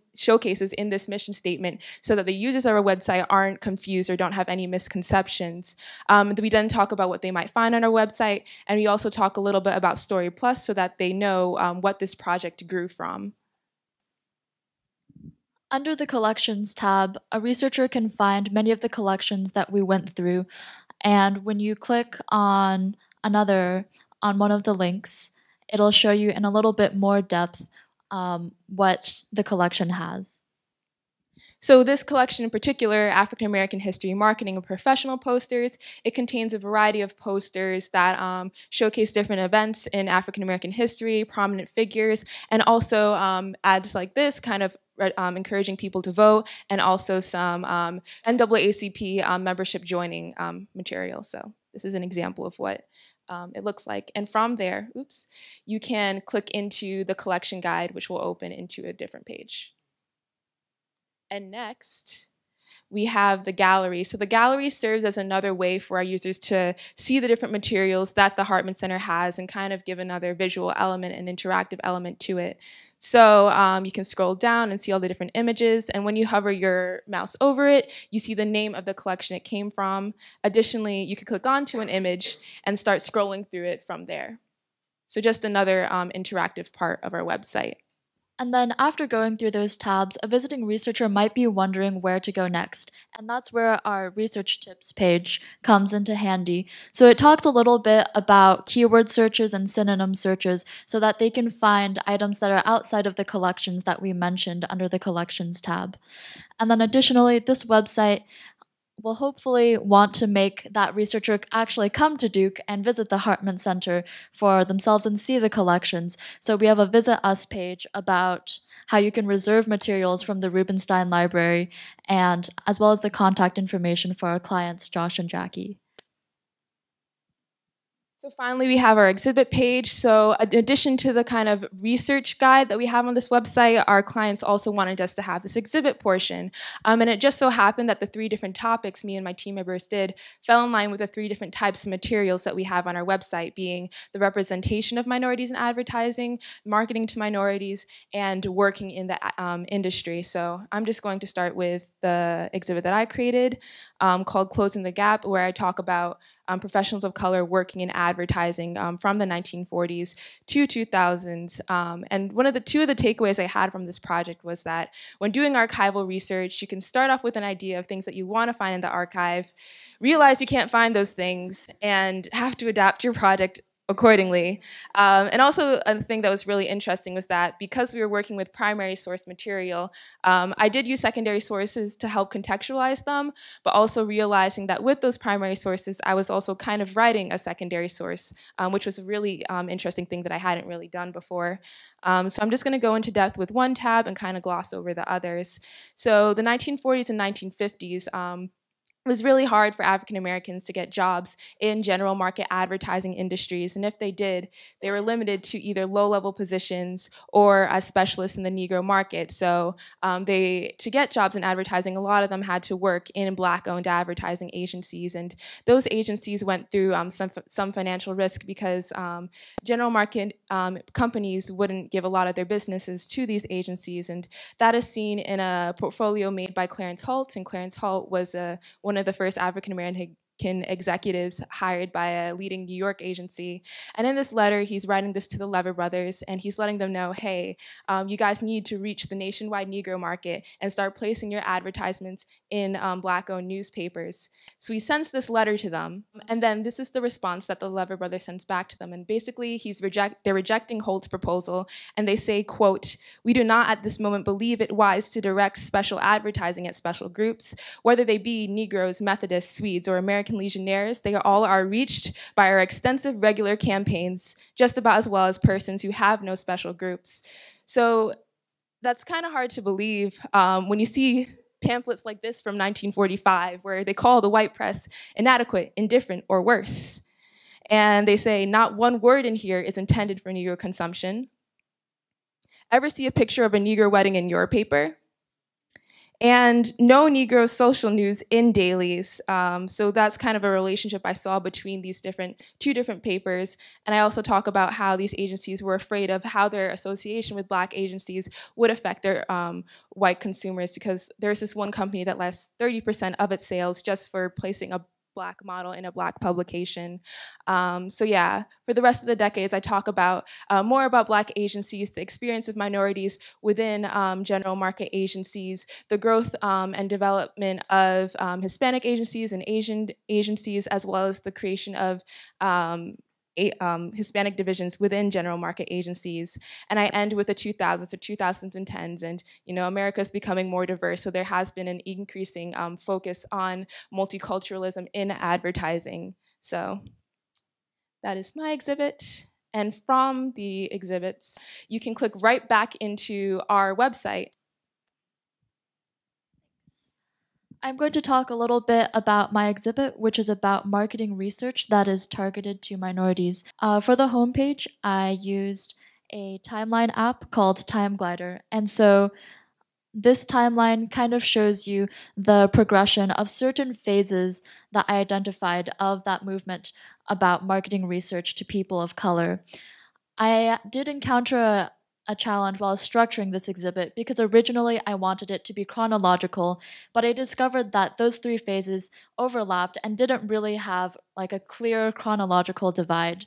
this mission statement so that the users of our website aren't confused or don't have any misconceptions. We then talk about what they might find on our website, and we also talk a little bit about Story Plus so that they know what this project grew from. Under the Collections tab, a researcher can find many of the collections that we went through, and when you click on one of the links, it'll show you in a little bit more depth what the collection has. So this collection in particular, African American History, Marketing, and Professional Posters, it contains a variety of posters that showcase different events in African American history, prominent figures, and also ads like this kind of encouraging people to vote, and also some NAACP membership joining material. So this is an example of what it looks like. And from there, you can click into the collection guide, which will open into a different page. And next, we have the gallery. So the gallery serves as another way for our users to see the different materials that the Hartman Center has and kind of give another visual element and interactive element to it. So you can scroll down and see all the different images. And when you hover your mouse over it, you see the name of the collection it came from. Additionally, you can click onto an image and start scrolling through it from there. So just another interactive part of our website. And then after going through those tabs, a visiting researcher might be wondering where to go next. And that's where our research tips page comes into handy. So it talks a little bit about keyword searches and synonym searches so that they can find items that are outside of the collections that we mentioned under the collections tab. And then additionally, this website will hopefully want to make that researcher actually come to Duke and visit the Hartman Center for themselves and see the collections. So we have a Visit Us page about how you can reserve materials from the Rubenstein Library, and as well as the contact information for our clients, Josh and Jackie. So finally, we have our exhibit page. So in addition to the kind of research guide that we have on this website, our clients also wanted us to have this exhibit portion. And it just so happened that the 3 different topics me and my team members did fell in line with the 3 different types of materials that we have on our website, being the representation of minorities in advertising, marketing to minorities, and working in the industry. So I'm just going to start with the exhibit that I created called Closing the Gap, where I talk about professionals of color working in advertising from the 1940s to 2000s. And two of the takeaways I had from this project was that when doing archival research, you can start off with an idea of things that you want to find in the archive, realize you can't find those things, and have to adapt your project accordingly. And also a thing that was really interesting was that because we were working with primary source material, I did use secondary sources to help contextualize them, but also realizing that with those primary sources, I was also kind of writing a secondary source, which was a really interesting thing that I hadn't really done before. So I'm just going to go into depth with one tab and kind of gloss over the others. So the 1940s and 1950s, it was really hard for African Americans to get jobs in general market advertising industries, and if they did, they were limited to either low-level positions or as specialists in the Negro market. So to get jobs in advertising, a lot of them had to work in Black-owned advertising agencies, and those agencies went through some financial risk because general market companies wouldn't give a lot of their businesses to these agencies, and that is seen in a portfolio made by Clarence Holt, and Clarence Holt was one of the first African American executives hired by a leading New York agency. And in this letter, he's writing this to the Lever brothers, and he's letting them know, hey, you guys need to reach the nationwide Negro market and start placing your advertisements in Black-owned newspapers. So he sends this letter to them, and then this is the response that the Lever brothers sends back to them. And basically, they're rejecting Holt's proposal, and they say, quote, "We do not at this moment believe it wise to direct special advertising at special groups, whether they be Negroes, Methodists, Swedes, or American Legionnaires. They all are reached by our extensive regular campaigns, just about as well as persons who have no special groups." So that's kind of hard to believe when you see pamphlets like this from 1945, where they call the white press inadequate, indifferent, or worse. And they say, not one word in here is intended for Negro consumption. Ever see a picture of a Negro wedding in your paper? And no Negro social news in dailies. So that's kind of a relationship I saw between these two different papers. And I also talk about how these agencies were afraid of how their association with Black agencies would affect their white consumers, because there's this one company that lost 30% of its sales just for placing a Black model in a Black publication. So yeah, for the rest of the decades, I talk about more about Black agencies, the experience of minorities within general market agencies, the growth and development of Hispanic agencies and Asian agencies, as well as the creation of Hispanic divisions within general market agencies. And I end with the 2000s or 2010s, and America is becoming more diverse, so there has been an increasing focus on multiculturalism in advertising. So that is my exhibit. And from the exhibits, you can click right back into our website. I'm going to talk a little bit about my exhibit, which is about marketing research that is targeted to minorities. For the homepage, I used a timeline app called Time Glider. And so this timeline kind of shows you the progression of certain phases that I identified of that movement about marketing research to people of color. I did encounter a challenge while structuring this exhibit because originally I wanted it to be chronological, but I discovered that those three phases overlapped and didn't really have like a clear chronological divide.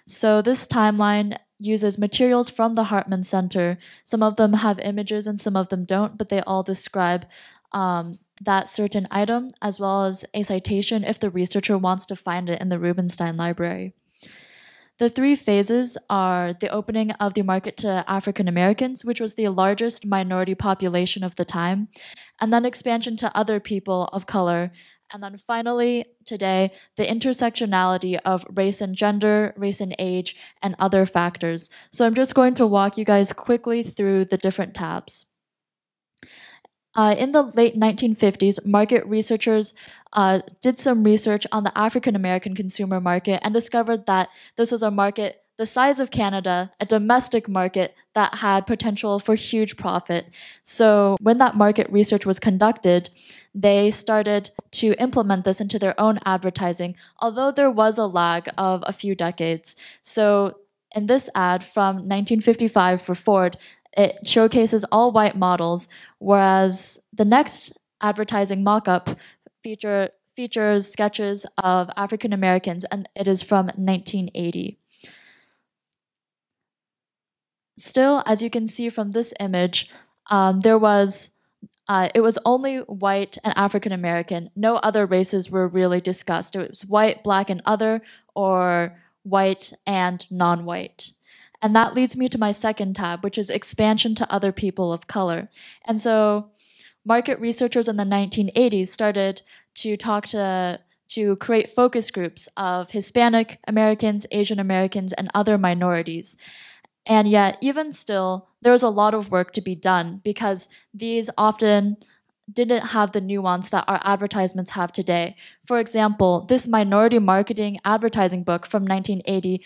So this timeline uses materials from the Hartman Center. Some of them have images and some of them don't, but they all describe that certain item as well as a citation if the researcher wants to find it in the Rubenstein Library. The three phases are the opening of the market to African Americans, which was the largest minority population of the time, and then expansion to other people of color, and then finally, today, the intersectionality of race and gender, race and age, and other factors. So I'm just going to walk you guys quickly through the different tabs. In the late 1950s, market researchers did some research on the African American consumer market and discovered that this was a market the size of Canada, a domestic market that had potential for huge profit. So when that market research was conducted, they started to implement this into their own advertising, although there was a lag of a few decades. So in this ad from 1955 for Ford, it showcases all white models, whereas the next advertising mock-up features sketches of African Americans, and it is from 1980. Still, as you can see from this image, it was only white and African American. No other races were really discussed. It was white, black, and other, or white and non-white. And that leads me to my second tab, which is expansion to other people of color. And so market researchers in the 1980s started to create focus groups of Hispanic Americans, Asian Americans, and other minorities. And yet, even still, there was a lot of work to be done because these often didn't have the nuance that our advertisements have today. For example, this minority marketing advertising book from 1980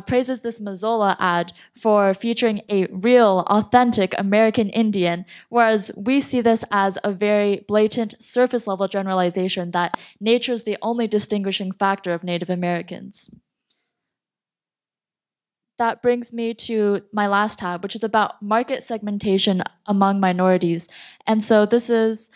praises this Mazola ad for featuring a real, authentic American Indian, whereas we see this as a very blatant, surface-level generalization that nature is the only distinguishing factor of Native Americans. That brings me to my last tab, which is about market segmentation among minorities. And so this is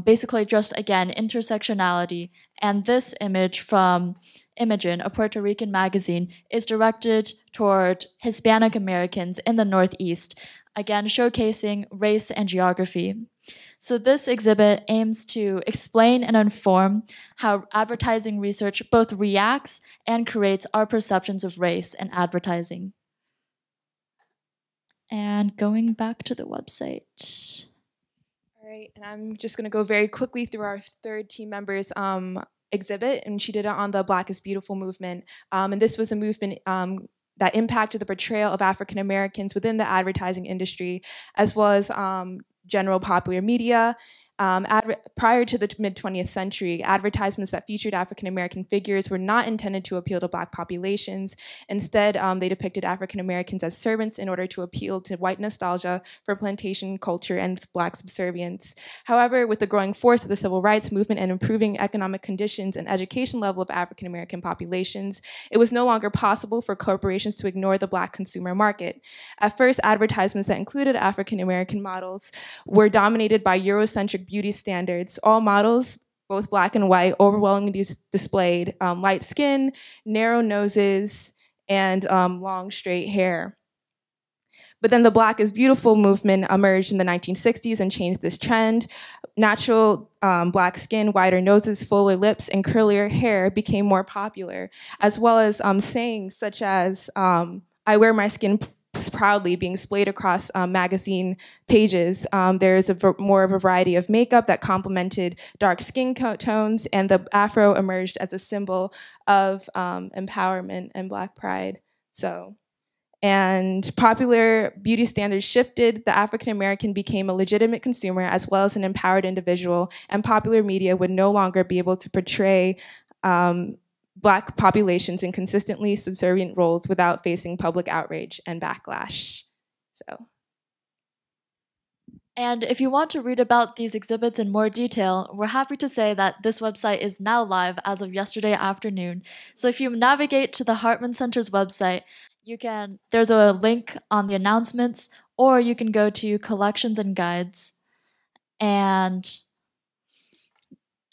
basically just, again, intersectionality. And this image from Imogen, a Puerto Rican magazine, is directed toward Hispanic Americans in the Northeast, again, showcasing race and geography. So this exhibit aims to explain and inform how advertising research both reacts and creates our perceptions of race in advertising. And going back to the website. All right, and I'm just going to go very quickly through our third team member's exhibit, and she did it on the Black is Beautiful movement. And this was a movement that impacted the portrayal of African Americans within the advertising industry, as well as general popular media. Prior to the mid-20th century, advertisements that featured African-American figures were not intended to appeal to Black populations. Instead, they depicted African-Americans as servants in order to appeal to white nostalgia for plantation culture and Black subservience. However, with the growing force of the civil rights movement and improving economic conditions and education level of African-American populations, it was no longer possible for corporations to ignore the Black consumer market. At first, advertisements that included African-American models were dominated by Eurocentric beauty standards. All models, both Black and white, overwhelmingly displayed light skin, narrow noses, and long straight hair. But then the Black is Beautiful movement emerged in the 1960s and changed this trend. Natural Black skin, wider noses, fuller lips, and curlier hair became more popular, as well as sayings such as, I wear my skin proudly being splayed across magazine pages. There's more of a variety of makeup that complemented dark skin tones, and the afro emerged as a symbol of empowerment and Black pride. And popular beauty standards shifted. The African American became a legitimate consumer as well as an empowered individual, and popular media would no longer be able to portray Black populations in consistently subservient roles without facing public outrage and backlash. And if you want to read about these exhibits in more detail, we're happy to say that this website is now live as of yesterday afternoon. So if you navigate to the Hartman Center's website, there's a link on the announcements, or you can go to collections and guides. And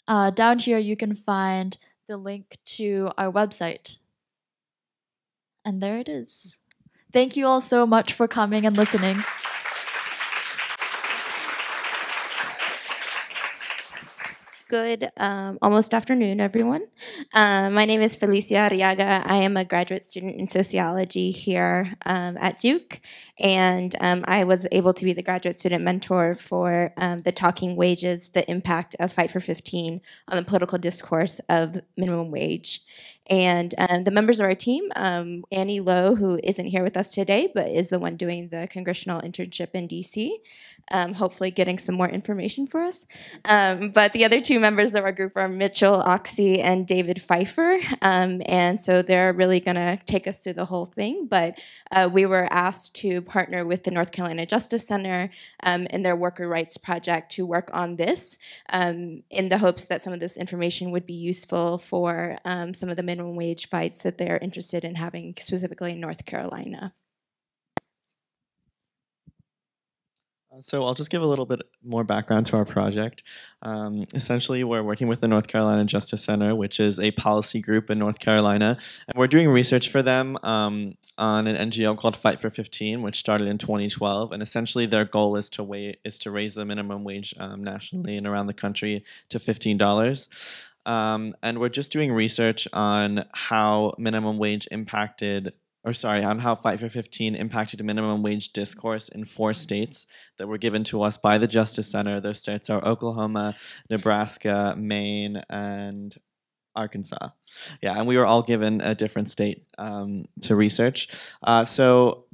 down here you can find the link to our website. And there it is. Thank you all so much for coming and listening. Good almost afternoon, everyone. My name is Felicia Arriaga. I am a graduate student in sociology here at Duke, and I was able to be the graduate student mentor for the Talking Wages, the impact of Fight for 15 on the political discourse of minimum wage. And the members of our team, Annie Lowe, who isn't here with us today, but is the one doing the congressional internship in DC, hopefully getting some more information for us. But the other two members of our group are Mitchell Oxy and David Pfeiffer. And so they're really going to take us through the whole thing. But we were asked to partner with the North Carolina Justice Center in their worker rights project to work on this in the hopes that some of this information would be useful for some of the minimum wage fights that they're interested in having, specifically in North Carolina. So I'll just give a little bit more background to our project. Essentially, we're working with the North Carolina Justice Center, which is a policy group in North Carolina. And we're doing research for them on an NGO called Fight for 15, which started in 2012. And essentially, their goal is to raise the minimum wage nationally and around the country to $15. And we're just doing research on how minimum wage on how Fight for 15 impacted minimum wage discourse in 4 states that were given to us by the Justice Center. Those states are Oklahoma, Nebraska, Maine, and Arkansas. Yeah, and we were all given a different state to research. So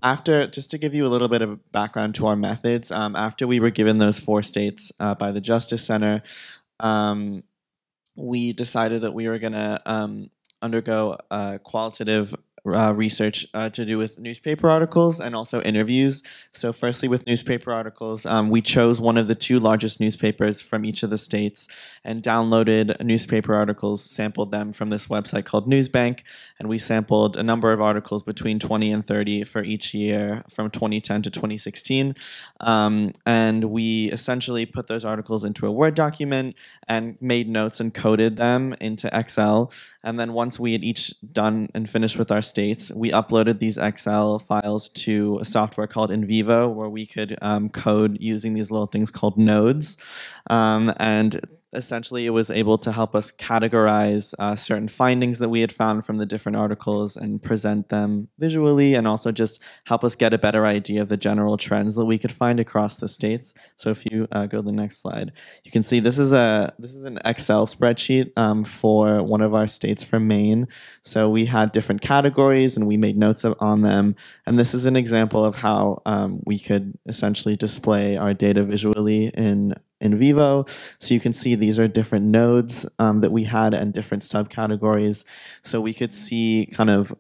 just to give you a little bit of background to our methods, after we were given those 4 states by the Justice Center, we decided that we were going to undergo qualitative research to do with newspaper articles and also interviews. So firstly, with newspaper articles, we chose one of the 2 largest newspapers from each of the states and downloaded newspaper articles, sampled them from this website called Newsbank, and we sampled a number of articles between 20 and 30 for each year from 2010 to 2016. And we essentially put those articles into a Word document and made notes and coded them into Excel. And then once we had each done and finished with our states, we uploaded these Excel files to a software called DeVeaux, where we could code using these little things called nodes. And essentially, it was able to help us categorize certain findings that we had found from the different articles and present them visually, and also just help us get a better idea of the general trends that we could find across the states. So if you go to the next slide, you can see this is an Excel spreadsheet for one of our states, for Maine. So we had different categories and we made notes on them. And this is an example of how we could essentially display our data visually in DeVeaux. So you can see these are different nodes that we had and different subcategories. So we could see kind of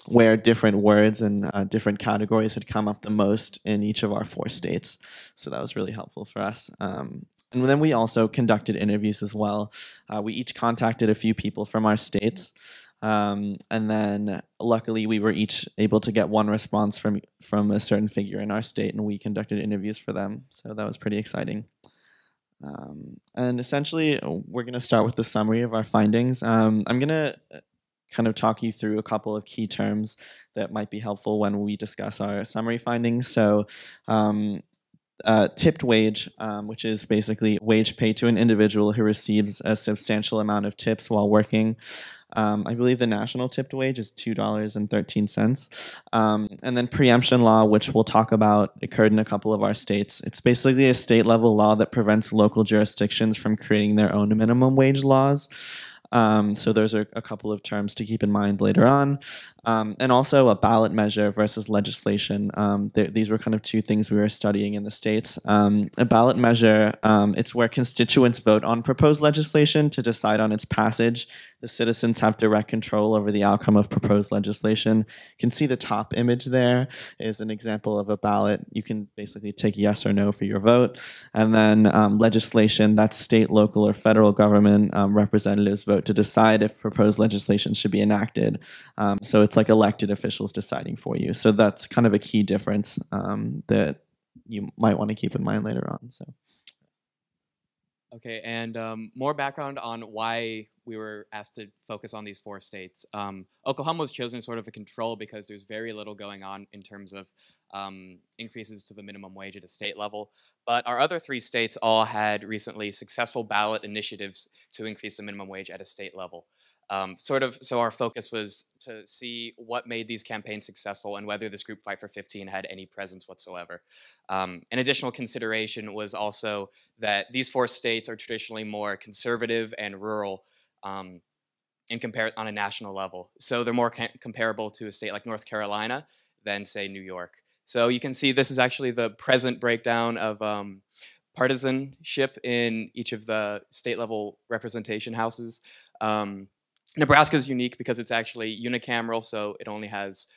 where different words and different categories had come up the most in each of our 4 states. So that was really helpful for us. And then we also conducted interviews as well. We each contacted a few people from our states. And then luckily we were each able to get one response from a certain figure in our state, and we conducted interviews for them. So that was pretty exciting. And essentially, we're going to start with the summary of our findings. I'm going to kind of talk you through a couple of key terms that might be helpful when we discuss our summary findings. So tipped wage, which is basically wage paid to an individual who receives a substantial amount of tips while working. I believe the national tipped wage is $2.13. And then preemption law, which we'll talk about, occurred in a couple of our states. It's basically a state level law that prevents local jurisdictions from creating their own minimum wage laws. So those are a couple of terms to keep in mind later on. And also a ballot measure versus legislation. These were kind of two things we were studying in the States. A ballot measure, it's where constituents vote on proposed legislation to decide on its passage. The citizens have direct control over the outcome of proposed legislation. You can see the top image there is an example of a ballot. You can basically take yes or no for your vote. And then legislation, that's state, local, or federal government representatives vote to decide if proposed legislation should be enacted. So it's like elected officials deciding for you. So that's kind of a key difference that you might want to keep in mind later on. So. Okay, and more background on why we were asked to focus on these 4 states. Oklahoma was chosen sort of a control because there's very little going on in terms of increases to the minimum wage at a state level. But our other 3 states all had recently successful ballot initiatives to increase the minimum wage at a state level. So our focus was to see what made these campaigns successful and whether this group Fight for 15 had any presence whatsoever. An additional consideration was also that these 4 states are traditionally more conservative and rural on a national level. So they're more comparable to a state like North Carolina than, say, New York. So you can see this is actually the present breakdown of partisanship in each of the state level representation houses. Nebraska is unique because it's actually unicameral, so it only has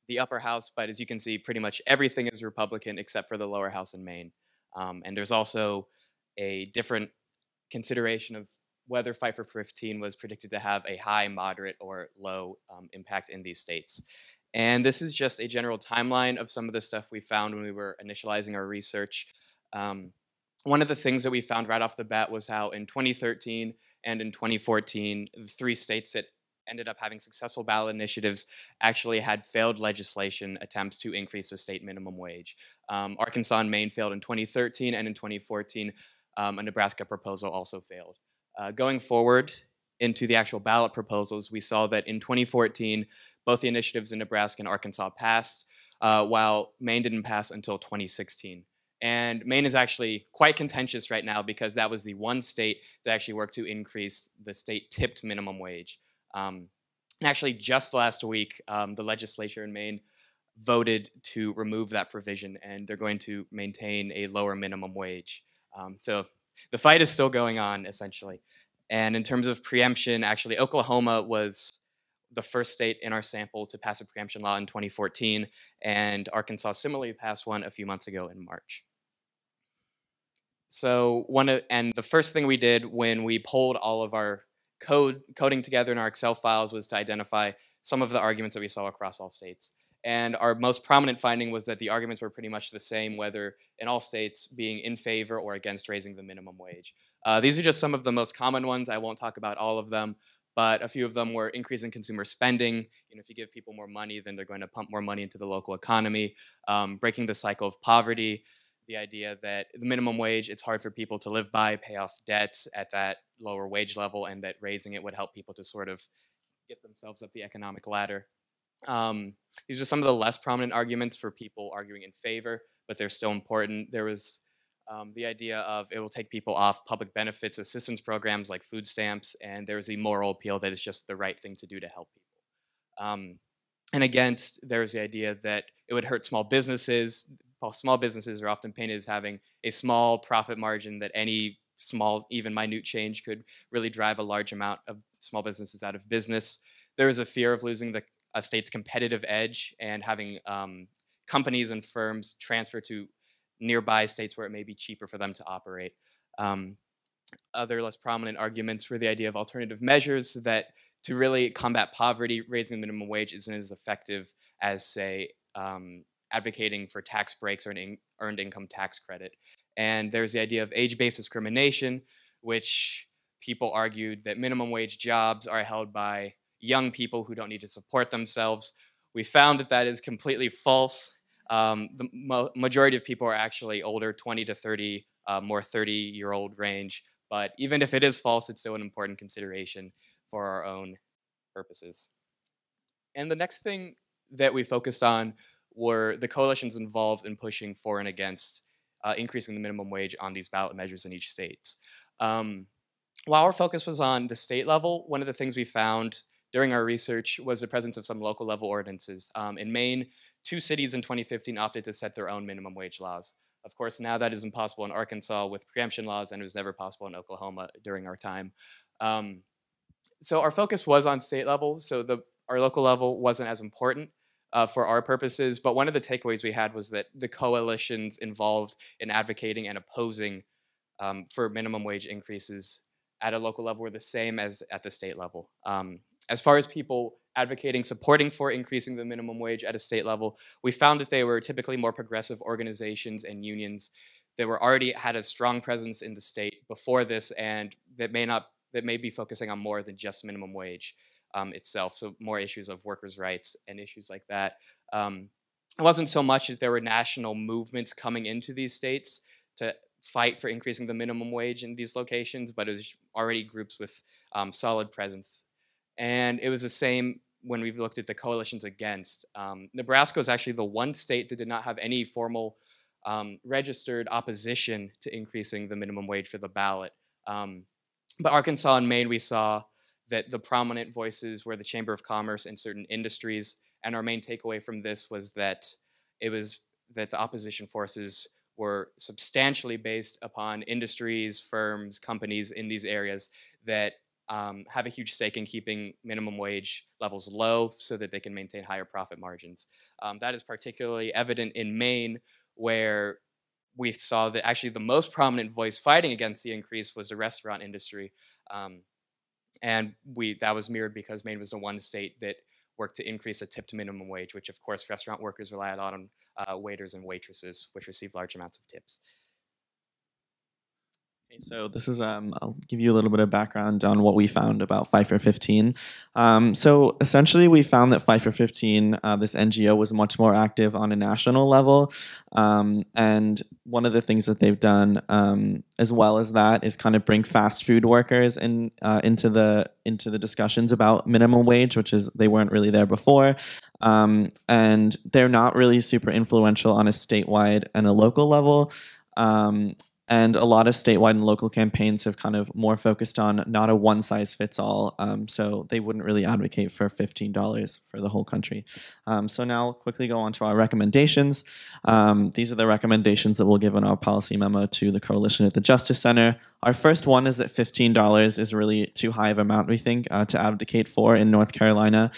the upper house, but as you can see, pretty much everything is Republican except for the lower house in Maine. And there's also a different consideration of whether Fight for 15 was predicted to have a high, moderate, or low impact in these states. And this is just a general timeline of some of the stuff we found when we were initializing our research. One of the things that we found right off the bat was how in 2013 and in 2014, the 3 states that ended up having successful ballot initiatives actually had failed legislation attempts to increase the state minimum wage. Arkansas and Maine failed in 2013, and in 2014, a Nebraska proposal also failed. Going forward into the actual ballot proposals, we saw that in 2014, both the initiatives in Nebraska and Arkansas passed, while Maine didn't pass until 2016. And Maine is actually quite contentious right now because that was the one state that actually worked to increase the state tipped minimum wage. And actually just last week, the legislature in Maine voted to remove that provision, and they're going to maintain a lower minimum wage. So the fight is still going on, essentially. And in terms of preemption, actually, Oklahoma was the first state in our sample to pass a preemption law in 2014, and Arkansas similarly passed one a few months ago in March. So the first thing we did when we pulled all of our coding together in our Excel files was to identify some of the arguments that we saw across all states. And our most prominent finding was that the arguments were pretty much the same, whether in all states being in favor or against raising the minimum wage. These are just some of the most common ones. I won't talk about all of them, but a few of them were increasing consumer spending. If you give people more money, then they're going to pump more money into the local economy, breaking the cycle of poverty, the idea that the minimum wage, it's hard for people to live by, pay off debts at that lower wage level, and that raising it would help people to sort of get themselves up the economic ladder. These are some of the less prominent arguments for people arguing in favor, but they're still important. There was the idea of it will take people off public benefits assistance programs like food stamps, and there's the moral appeal that it's just the right thing to do to help people. And against, there's the idea that it would hurt small businesses. Small businesses are often painted as having a small profit margin that any small, even minute change could really drive a large amount of small businesses out of business. There is a fear of losing a state's competitive edge and having companies and firms transfer to nearby states where it may be cheaper for them to operate. Other less prominent arguments were the idea of alternative measures that to really combat poverty, raising the minimum wage isn't as effective as, say, advocating for tax breaks or an earned income tax credit. And there's the idea of age-based discrimination, which people argued that minimum wage jobs are held by young people who don't need to support themselves. We found that that is completely false. The majority of people are actually older, 20 to 30, more 30-year-old range. But even if it is false, it's still an important consideration for our own purposes. And the next thing that we focused on were the coalitions involved in pushing for and against increasing the minimum wage on these ballot measures in each state. While our focus was on the state level, one of the things we found during our research was the presence of some local level ordinances. In Maine, 2 cities in 2015 opted to set their own minimum wage laws. Of course, now that is impossible in Arkansas with preemption laws, and it was never possible in Oklahoma during our time. So our focus was on state level, so our local level wasn't as important for our purposes, but one of the takeaways we had was that the coalitions involved in advocating and opposing for minimum wage increases at a local level were the same as at the state level. As far as people advocating, supporting for increasing the minimum wage at a state level, we found that they were typically more progressive organizations and unions that were already had a strong presence in the state before this, and that may be focusing on more than just minimum wage itself. So more issues of workers' rights and issues like that. It wasn't so much that there were national movements coming into these states to fight for increasing the minimum wage in these locations, but it was already groups with solid presence. And it was the same when we've looked at the coalitions against. Nebraska was actually the one state that did not have any formal registered opposition to increasing the minimum wage for the ballot. But Arkansas and Maine, we saw that the prominent voices were the Chamber of Commerce and certain industries. And our main takeaway from this was that the opposition forces were substantially based upon industries, firms, companies in these areas that have a huge stake in keeping minimum wage levels low so that they can maintain higher profit margins. That is particularly evident in Maine, where we saw that actually the most prominent voice fighting against the increase was the restaurant industry. And that was mirrored because Maine was the one state that worked to increase a tipped minimum wage, which of course restaurant workers rely a lot on waiters and waitresses, which receive large amounts of tips. Okay, so this is, I'll give you a little bit of background on what we found about 5 for 15. So essentially we found that 5 for 15, this NGO was much more active on a national level. And one of the things that they've done as well as that is kind of bring fast food workers into the discussions about minimum wage, which is they weren't really there before. And they're not really super influential on a statewide and a local level. And a lot of statewide and local campaigns have kind of more focused on not a one-size-fits-all, so they wouldn't really advocate for $15 for the whole country. So now I'll quickly go on to our recommendations. These are the recommendations that we'll give in our policy memo to the coalition at the Justice Center. Our first one is that $15 is really too high of an amount, we think, to advocate for in North Carolina.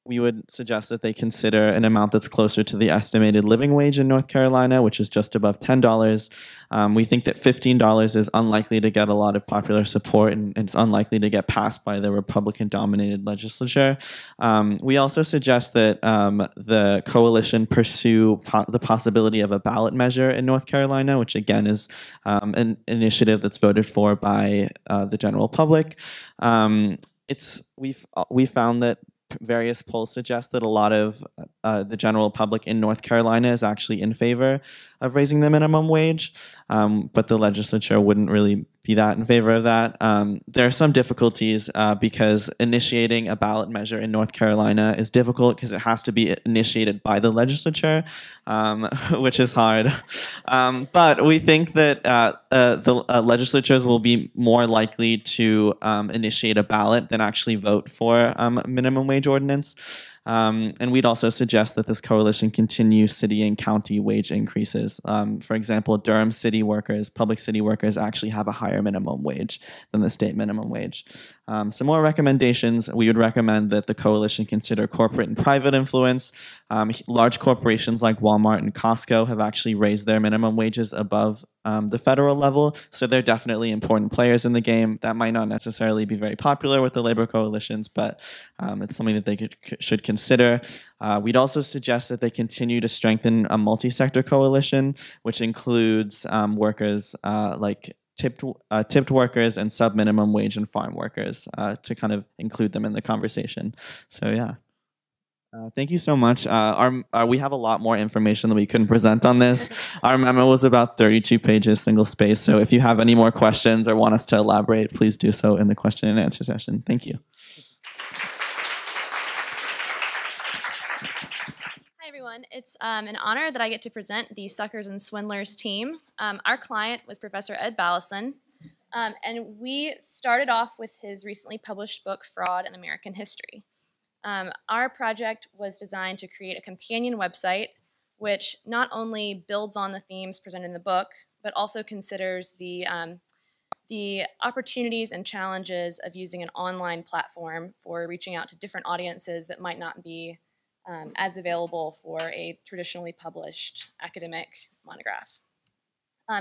We would suggest that they consider an amount that's closer to the estimated living wage in North Carolina, which is just above $10. We think that $15 is unlikely to get a lot of popular support, and it's unlikely to get passed by the Republican-dominated legislature. We also suggest that the coalition pursue the possibility of a ballot measure in North Carolina, which again is an initiative that's voted for by the general public. We found that various polls suggest that a lot of the general public in North Carolina is actually in favor of raising the minimum wage, but the legislature wouldn't really be that in favor of that. There are some difficulties because initiating a ballot measure in North Carolina is difficult because it has to be initiated by the legislature, which is hard. But we think that the legislatures will be more likely to initiate a ballot than actually vote for a minimum wage ordinance. And we'd also suggest that this coalition continue city and county wage increases. For example, Durham city workers, public city workers actually have a higher minimum wage than the state minimum wage. Some more recommendations. We would recommend that the coalition consider corporate and private influence. Large corporations like Walmart and Costco have actually raised their minimum wages above the federal level, so they're definitely important players in the game. That might not necessarily be very popular with the labor coalitions, but it's something that they should consider. We'd also suggest that they continue to strengthen a multi-sector coalition, which includes workers like tipped workers and sub-minimum wage and farm workers to kind of include them in the conversation. So yeah. Thank you so much. We have a lot more information that we couldn't present on this. Our memo was about 32 pages, single space. So if you have any more questions or want us to elaborate, please do so in the question and answer session. Thank you. Hi, everyone. It's an honor that I get to present the Suckers and Swindlers team. Our client was Professor Ed Ballison, and we started off with his recently published book, Fraud in American History. Our project was designed to create a companion website which not only builds on the themes presented in the book, but also considers the opportunities and challenges of using an online platform for reaching out to different audiences that might not be as available for a traditionally published academic monograph.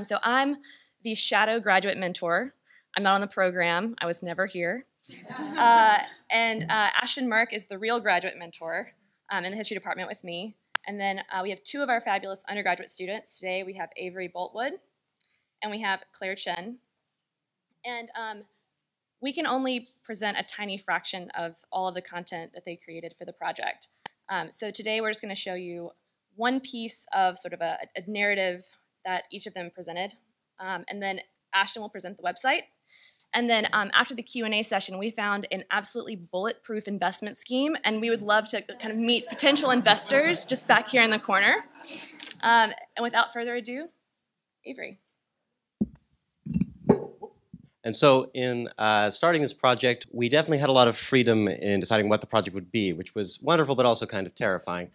So I'm the shadow graduate mentor. I'm not on the program. I was never here. And Ashton Merck is the real graduate mentor in the history department with me. And then we have two of our fabulous undergraduate students. Today we have Avery Boltwood and we have Claire Chen. And we can only present a tiny fraction of all of the content that they created for the project. So today we're just going to show you one piece of sort of a narrative that each of them presented. And then Ashton will present the website. And then after the Q&A session, we found an absolutely bulletproof investment scheme, and we would love to kind of meet potential investors just back here in the corner. And without further ado, Avery. And so in starting this project, we definitely had a lot of freedom in deciding what the project would be, which was wonderful but also kind of terrifying.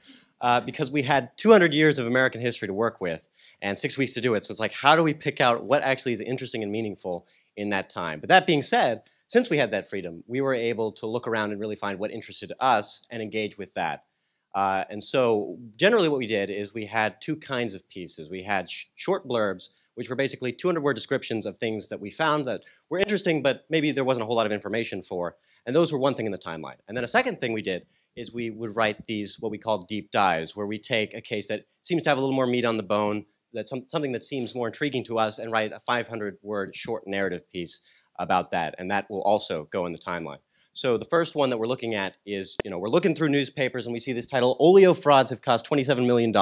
Because we had 200 years of American history to work with and 6 weeks to do it. So it's like, how do we pick out what actually is interesting and meaningful in that time? But that being said, since we had that freedom, we were able to look around and really find what interested us and engage with that. And so generally what we did is we had two kinds of pieces. We had short blurbs, which were basically 200-word descriptions of things that we found that were interesting, but maybe there wasn't a whole lot of information for. And those were one thing in the timeline. And then a second thing we did is we would write these, what we call deep dives, where we take a case that seems to have a little more meat on the bone, that's something that seems more intriguing to us, and write a 500-word short narrative piece about that. And that will also go in the timeline. So the first one that we're looking at is, we're looking through newspapers and we see this title, Oleo frauds have cost $27 million.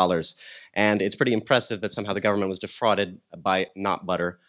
And it's pretty impressive that somehow the government was defrauded by not butter.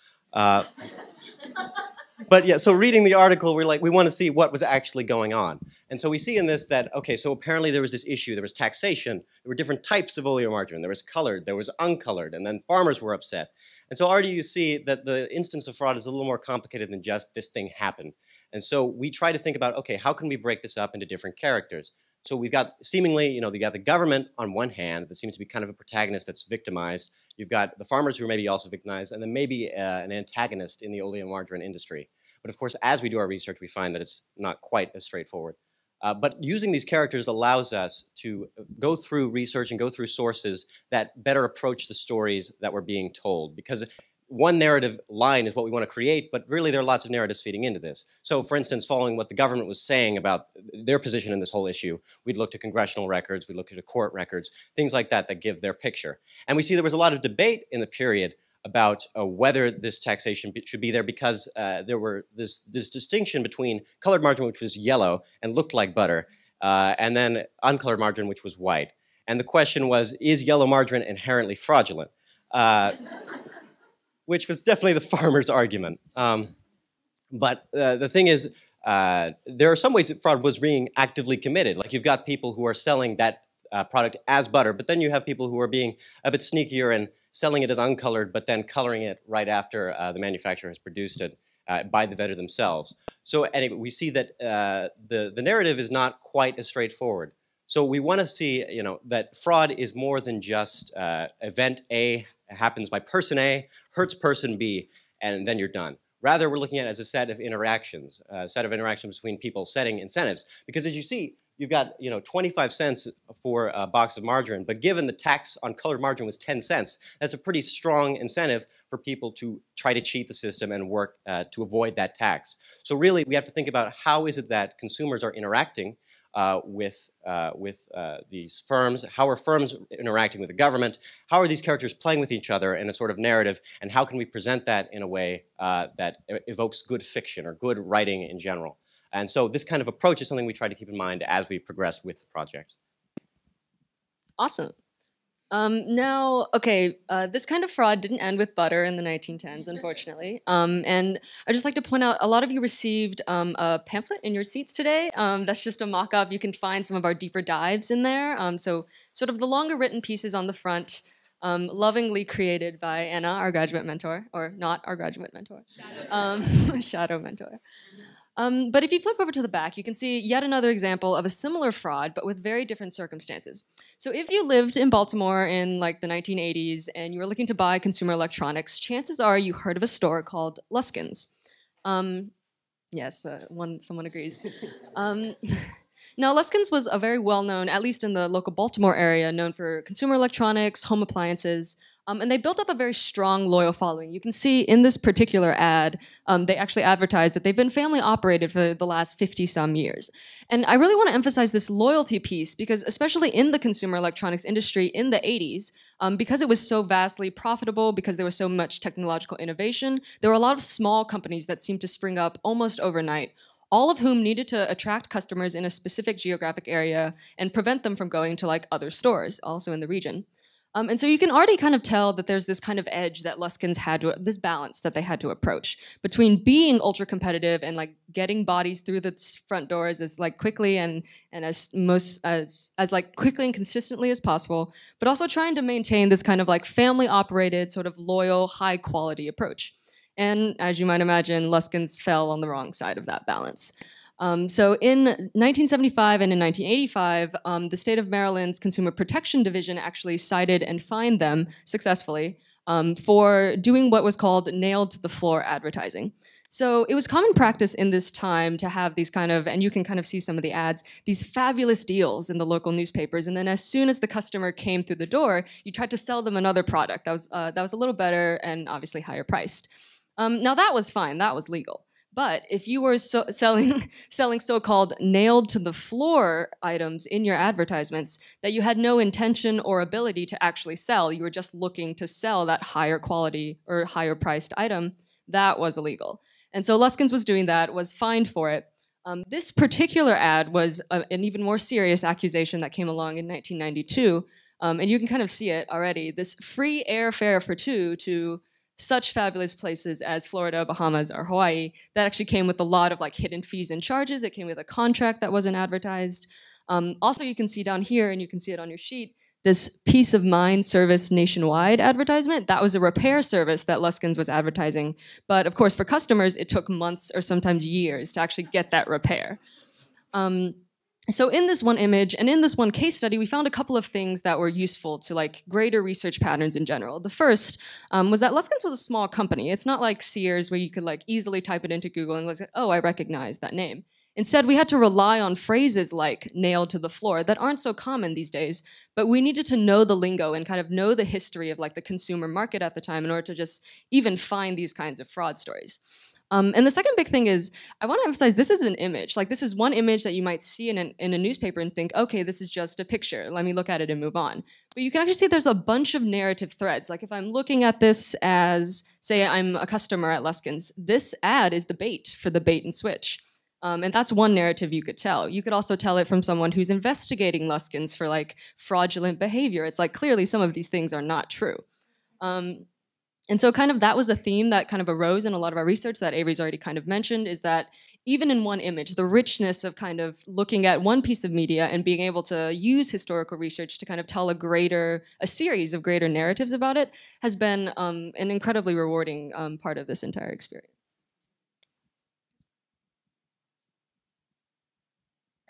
But yeah, so reading the article, we're like, we want to see what was actually going on. And so we see in this that, okay, so apparently there was this issue, there was taxation, there were different types of oleomargarine, there was colored, there was uncolored, and then farmers were upset. And so already you see that the instance of fraud is a little more complicated than just this thing happened. And so we try to think about, okay, how can we break this up into different characters? So we've got seemingly, you got the government on one hand that seems to be kind of a protagonist that's victimized. You've got the farmers who are maybe also victimized, and then maybe an antagonist in the oleomargarine industry. But of course, as we do our research, we find that it's not quite as straightforward. But using these characters allows us to go through research and go through sources that better approach the stories that we're being told. Because one narrative line is what we want to create, but really there are lots of narratives feeding into this. So for instance, following what the government was saying about their position in this whole issue, we'd look to congressional records, we'd look to court records, things like that that give their picture. And we see there was a lot of debate in the period about whether this taxation should be there because there were this distinction between colored margarine, which was yellow and looked like butter, and then uncolored margarine, which was white. And the question was, is yellow margarine inherently fraudulent? Which was definitely the farmer's argument. But the thing is, there are some ways that fraud was being actively committed. Like you've got people who are selling that product as butter, but then you have people who are being a bit sneakier and selling it as uncolored, but then coloring it right after the manufacturer has produced it by the vendor themselves. So anyway, we see that the narrative is not quite as straightforward. So we want to see, that fraud is more than just event A happens by person A, hurts person B, and then you're done. Rather, we're looking at it as a set of interactions between people setting incentives. Because as you see, you've got 25 cents for a box of margarine, but given the tax on colored margarine was 10 cents, that's a pretty strong incentive for people to try to cheat the system and work to avoid that tax. So really, we have to think about how is it that consumers are interacting with these firms? How are firms interacting with the government? How are these characters playing with each other in a sort of narrative? And how can we present that in a way that evokes good fiction or good writing in general? And so this kind of approach is something we try to keep in mind as we progress with the project. Awesome. Now, okay, this kind of fraud didn't end with butter in the 1910s, unfortunately. And I'd just like to point out, a lot of you received a pamphlet in your seats today. That's just a mock-up. You can find some of our deeper dives in there. So sort of the longer written pieces on the front, lovingly created by Anna, our graduate mentor, or not our graduate mentor, shadow mentor. But if you flip over to the back, you can see yet another example of a similar fraud, but with very different circumstances. So if you lived in Baltimore in like the 1980s and you were looking to buy consumer electronics, chances are you heard of a store called Lucian's. Yes, someone agrees. Now, Lucian's was a very well-known, at least in the local Baltimore area, known for consumer electronics, home appliances, and they built up a very strong, loyal following. You can see in this particular ad, they actually advertised that they've been family operated for the last 50-some years. And I really want to emphasize this loyalty piece because especially in the consumer electronics industry in the 80s, because it was so vastly profitable, because there was so much technological innovation, there were a lot of small companies that seemed to spring up almost overnight, all of whom needed to attract customers in a specific geographic area and prevent them from going to like other stores, also in the region. And so you can already kind of tell that there's this kind of edge that Lucian's had to, this balance that they had to approach between being ultra competitive and like getting bodies through the front doors as like quickly and as like quickly and consistently as possible, but also trying to maintain this kind of like family operated sort of loyal, high quality approach. And as you might imagine, Lucian's fell on the wrong side of that balance. So in 1975 and in 1985, the state of Maryland's Consumer Protection Division actually cited and fined them successfully for doing what was called nailed to the floor advertising. So it was common practice in this time to have these kind of, and you can kind of see some of the ads, these fabulous deals in the local newspapers. And then as soon as the customer came through the door, you tried to sell them another product that was a little better and obviously higher priced. Now that was fine, that was legal. But if you were selling so-called nailed to the floor items in your advertisements that you had no intention or ability to actually sell, you were just looking to sell that higher quality or higher priced item, that was illegal. And so Lucian's was doing that, was fined for it. This particular ad was an even more serious accusation that came along in 1992. And you can kind of see it already, this free airfare for two to such fabulous places as Florida, Bahamas, or Hawaii that actually came with a lot of like hidden fees and charges. It came with a contract that wasn't advertised. Also, you can see down here, and you can see it on your sheet, this Peace of Mind Service Nationwide advertisement. That was a repair service that Lucian's was advertising. But of course, for customers, it took months or sometimes years to actually get that repair. So in this one image and in this one case study, we found a couple of things that were useful to like greater research patterns in general. The first was that Lucian's was a small company. It's not like Sears where you could like easily type it into Google and like, oh, I recognize that name. Instead, we had to rely on phrases like nailed to the floor that aren't so common these days, but we needed to know the lingo and kind of know the history of like the consumer market at the time in order to just even find these kinds of fraud stories. And the second big thing is, I want to emphasize this is an image. Like this is one image that you might see in a newspaper and think, okay, this is just a picture. Let me look at it and move on. But you can actually see there's a bunch of narrative threads. Like if I'm looking at this as, say I'm a customer at Lucian's, this ad is the bait for the bait and switch. And that's one narrative you could tell. You could also tell it from someone who's investigating Lucian's for like fraudulent behavior. It's like clearly some of these things are not true. And so kind of that was a theme that kind of arose in a lot of our research that Avery's already kind of mentioned, is that even in one image, the richness of kind of looking at one piece of media and being able to use historical research to kind of tell a series of greater narratives about it has been an incredibly rewarding part of this entire experience.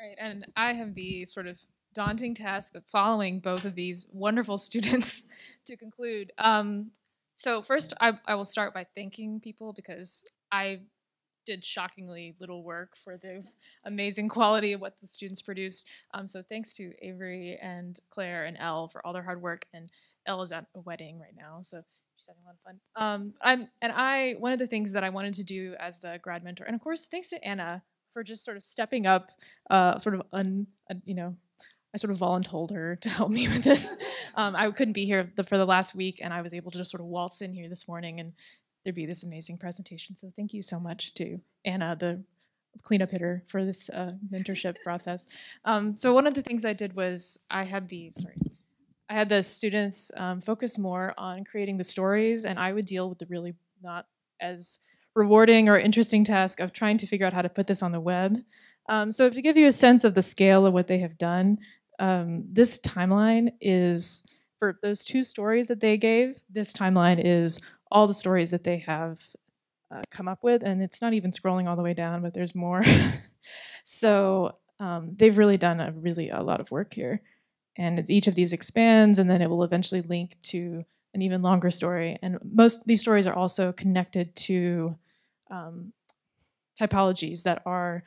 Right, and I have the sort of daunting task of following both of these wonderful students to conclude. So first, I will start by thanking people because I did shockingly little work for the amazing quality of what the students produced. So thanks to Avery and Claire and Elle for all their hard work. And Elle is at a wedding right now, so she's having a lot of fun. One of the things that I wanted to do as the grad mentor, and of course, thanks to Anna for just sort of stepping up, you know, I sort of voluntold her to help me with this. I couldn't be here for the last week, and I was able to just sort of waltz in here this morning and there'd be this amazing presentation. So thank you so much to Anna, the cleanup hitter, for this mentorship process. So one of the things I did was I had the students focus more on creating the stories, and I would deal with the really not as rewarding or interesting task of trying to figure out how to put this on the web. So to give you a sense of the scale of what they have done, this timeline is, for those 2 stories that they gave, this timeline is all the stories that they have come up with, and it's not even scrolling all the way down, but there's more. So they've really done a lot of work here. And each of these expands, and then it will eventually link to an even longer story. And most of these stories are also connected to typologies that are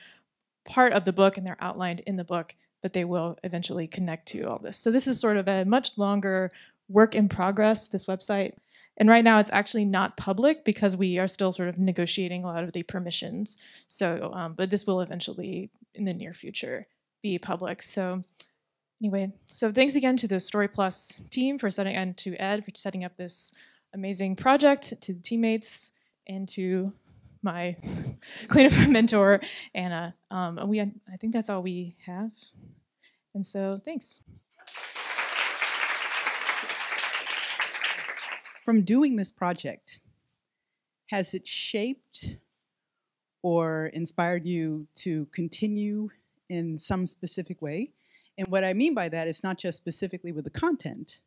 part of the book, and they're outlined in the book, but they will eventually connect to all this. So this is sort of a much longer work in progress, this website. And right now it's actually not public because we are still sort of negotiating a lot of the permissions. So, but this will eventually, in the near future, be public. So anyway, so thanks again to the Story Plus team for setting, and to Ed for setting up this amazing project, to the teammates, and to my cleanup mentor, Anna. I think that's all we have. And so thanks. From doing this project, has it shaped or inspired you to continue in some specific way? And what I mean by that is not just specifically with the content,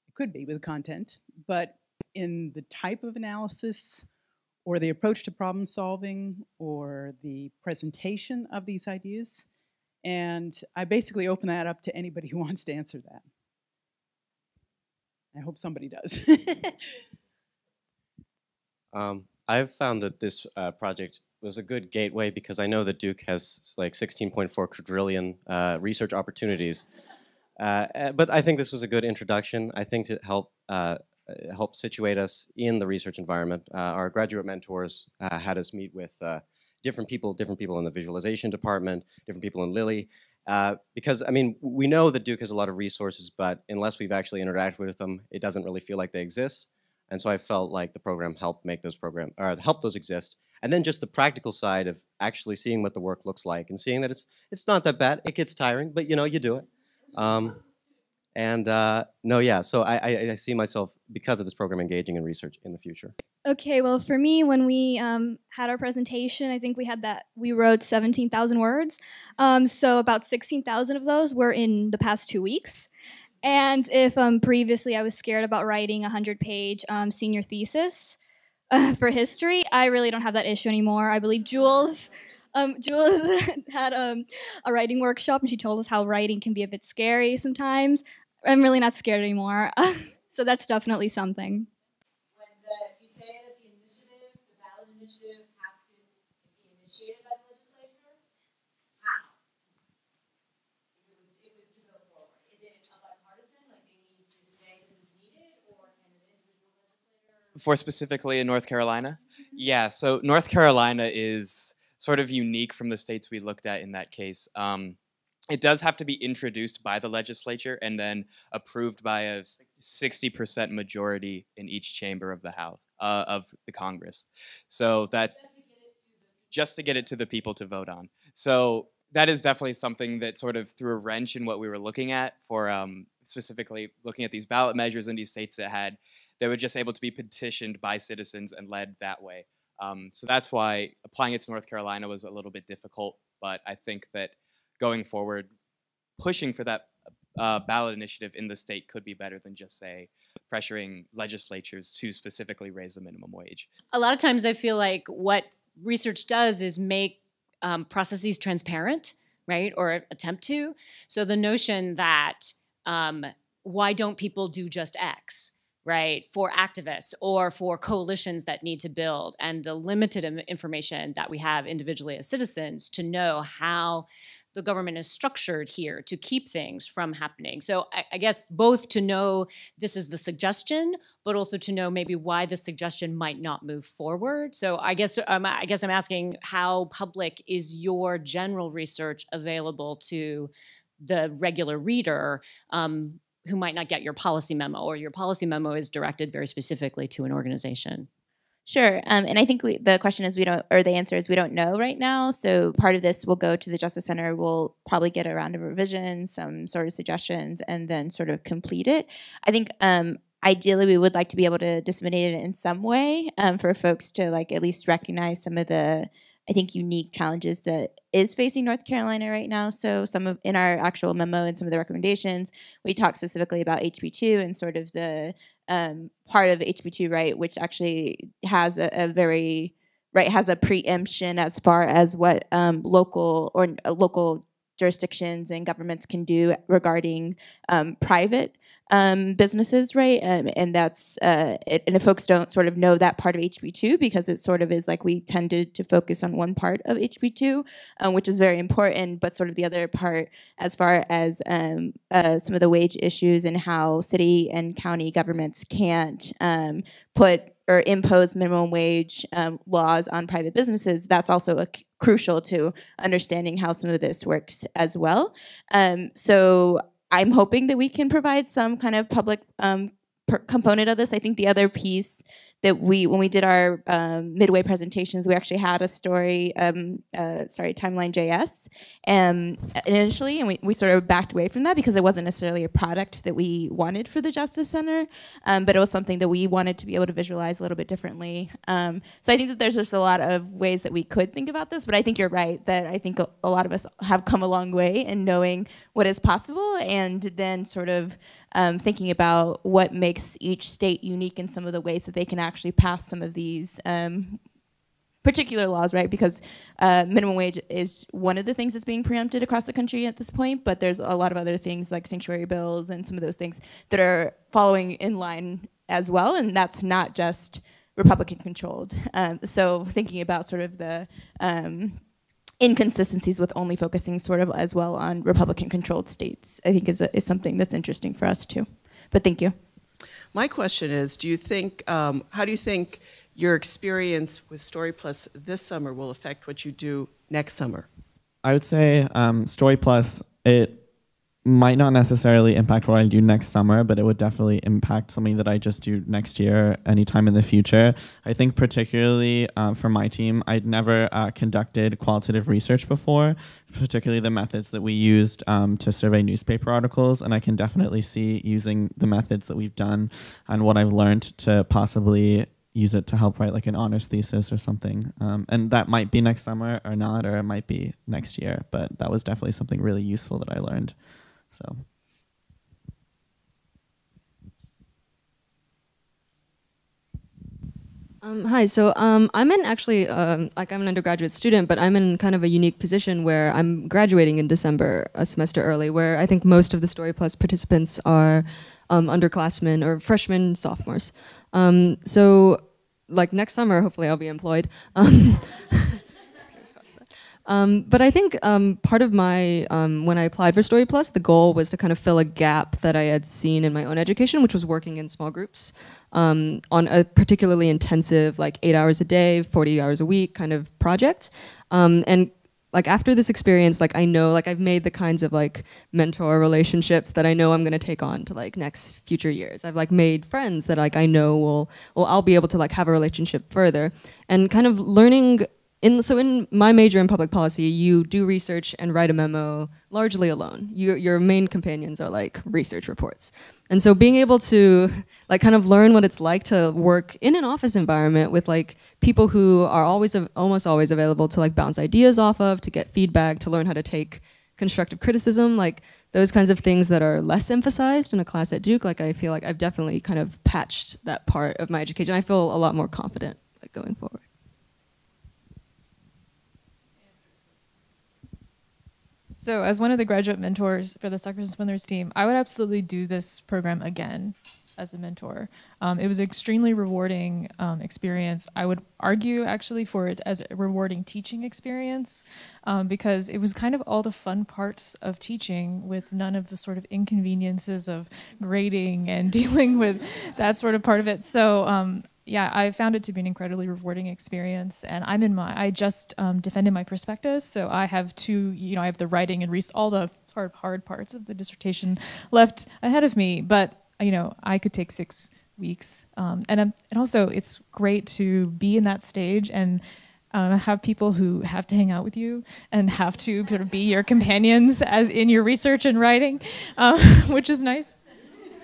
it could be with the content, but in the type of analysis or the approach to problem solving or the presentation of these ideas. And I basically open that up to anybody who wants to answer that. I hope somebody does. I've found that this project was a good gateway because I know that Duke has like 16.4 quadrillion research opportunities. But I think this was a good introduction. I think to help situate us in the research environment. Our graduate mentors had us meet with different people in the visualization department, different people in Lilly. Because, I mean, we know that Duke has a lot of resources, but unless we've actually interacted with them, it doesn't really feel like they exist. And so I felt like the program helped make those help those exist. And then just the practical side of actually seeing what the work looks like and seeing that it's not that bad. It gets tiring, but you know, you do it. No, yeah, so I see myself, because of this program, engaging in research in the future. Okay, well, for me, when we had our presentation, I think we wrote 17,000 words. So about 16,000 of those were in the past 2 weeks. And if previously I was scared about writing a 100-page senior thesis for history, I really don't have that issue anymore. I believe Jules had a writing workshop, and she told us how writing can be a bit scary sometimes. I'm really not scared anymore. So that's definitely something. You say that the ballot initiative has to be initiated by the legislature? How? It was to go forward. Is it a bipartisan? Like they need to say this is needed, or can an individual legislator? For specifically in North Carolina? Yeah, so North Carolina is sort of unique from the states we looked at in that case. It does have to be introduced by the legislature and then approved by a 60% majority in each chamber of the House, of the Congress. So that just to get it to the people to vote on. So that is definitely something that sort of threw a wrench in what we were looking at for specifically looking at these ballot measures in these states that were just able to be petitioned by citizens and led that way. So that's why applying it to North Carolina was a little bit difficult, but I think that going forward, pushing for that ballot initiative in the state could be better than just, say, pressuring legislatures to specifically raise the minimum wage. A lot of times I feel like what research does is make processes transparent, right, or attempt to. So the notion that why don't people do just X, right, for activists or for coalitions that need to build, and the limited information that we have individually as citizens to know how the government is structured here to keep things from happening. So I guess both to know this is the suggestion, but also to know maybe why the suggestion might not move forward. So I guess I'm asking, how public is your general research available to the regular reader who might not get your policy memo, or your policy memo is directed very specifically to an organization? Sure, and I think the question is the answer is we don't know right now. So part of this will go to the Justice Center. We'll probably get a round of revisions, some sort of suggestions, and then sort of complete it. I think ideally we would like to be able to disseminate it in some way for folks to like at least recognize some of the, I think, unique challenges that is facing North Carolina right now. So in our actual memo and some of the recommendations, we talk specifically about HB2 and sort of the part of HB2, right, which actually has has a preemption as far as what local jurisdictions and governments can do regarding private businesses, right? And that's and if folks don't sort of know that part of HB2, because it sort of is like we tended to focus on one part of HB2, which is very important, but sort of the other part as far as some of the wage issues and how city and county governments can't put or impose minimum wage laws on private businesses, that's also crucial to understanding how some of this works as well. So I'm hoping that we can provide some kind of public component of this. I think the other piece that when we did our midway presentations, we actually had a story, Timeline JS, initially, and we sort of backed away from that because it wasn't necessarily a product that we wanted for the Justice Center, but it was something that we wanted to be able to visualize a little bit differently. So I think that there's just a lot of ways that we could think about this, but I think you're right that I think a lot of us have come a long way in knowing what is possible, and then sort of thinking about what makes each state unique in some of the ways that they can actually pass some of these particular laws, right? Because minimum wage is one of the things that's being preempted across the country at this point, but there's a lot of other things like sanctuary bills and some of those things that are following in line as well, and that's not just Republican controlled. So thinking about sort of the inconsistencies with only focusing sort of as well on Republican-controlled states, I think is something that's interesting for us too. But thank you. My question is, do you think, how do you think your experience with Story Plus this summer will affect what you do next summer? I would say Story Plus, it might not necessarily impact what I do next summer, but it would definitely impact something that I just do next year, anytime in the future. I think particularly for my team, I'd never conducted qualitative research before, particularly the methods that we used to survey newspaper articles, and I can definitely see using the methods that we've done and what I've learned to possibly use it to help write like an honors thesis or something. And that might be next summer or not, or it might be next year, but that was definitely something really useful that I learned. Hi, so I'm in actually, I'm an undergraduate student, but I'm in kind of a unique position where I'm graduating in December, a semester early, where I think most of the Story Plus participants are underclassmen or freshmen, sophomores. So like next summer, hopefully I'll be employed. But I think part of my, when I applied for Story Plus, the goal was to kind of fill a gap that I had seen in my own education, which was working in small groups on a particularly intensive, like 8 hours a day, 40 hours a week kind of project. And like after this experience, like I know, like I've made the kinds of like mentor relationships that I know I'm gonna take on to like next future years. I've like made friends that like I know I'll be able to like have a relationship further, and kind of learning. So in my major in public policy, you do research and write a memo largely alone. Your main companions are like research reports. And so being able to like kind of learn what it's like to work in an office environment with like people who are almost always available to like bounce ideas off of, to get feedback, to learn how to take constructive criticism, like those kinds of things that are less emphasized in a class at Duke, like I feel like I've definitely kind of patched that part of my education. I feel a lot more confident like going forward. So as one of the graduate mentors for the Suckers and Swindlers team, I would absolutely do this program again. as a mentor. It was an extremely rewarding experience. I would argue actually for it as a rewarding teaching experience because it was kind of all the fun parts of teaching with none of the sort of inconveniences of grading and dealing with that sort of part of it. So yeah, I found it to be an incredibly rewarding experience, and I just defended my prospectus, so I have I have the writing and all the sort of hard parts of the dissertation left ahead of me, but I could take 6 weeks, and also it's great to be in that stage and have people who have to hang out with you and have to sort of be your companions as in your research and writing, which is nice.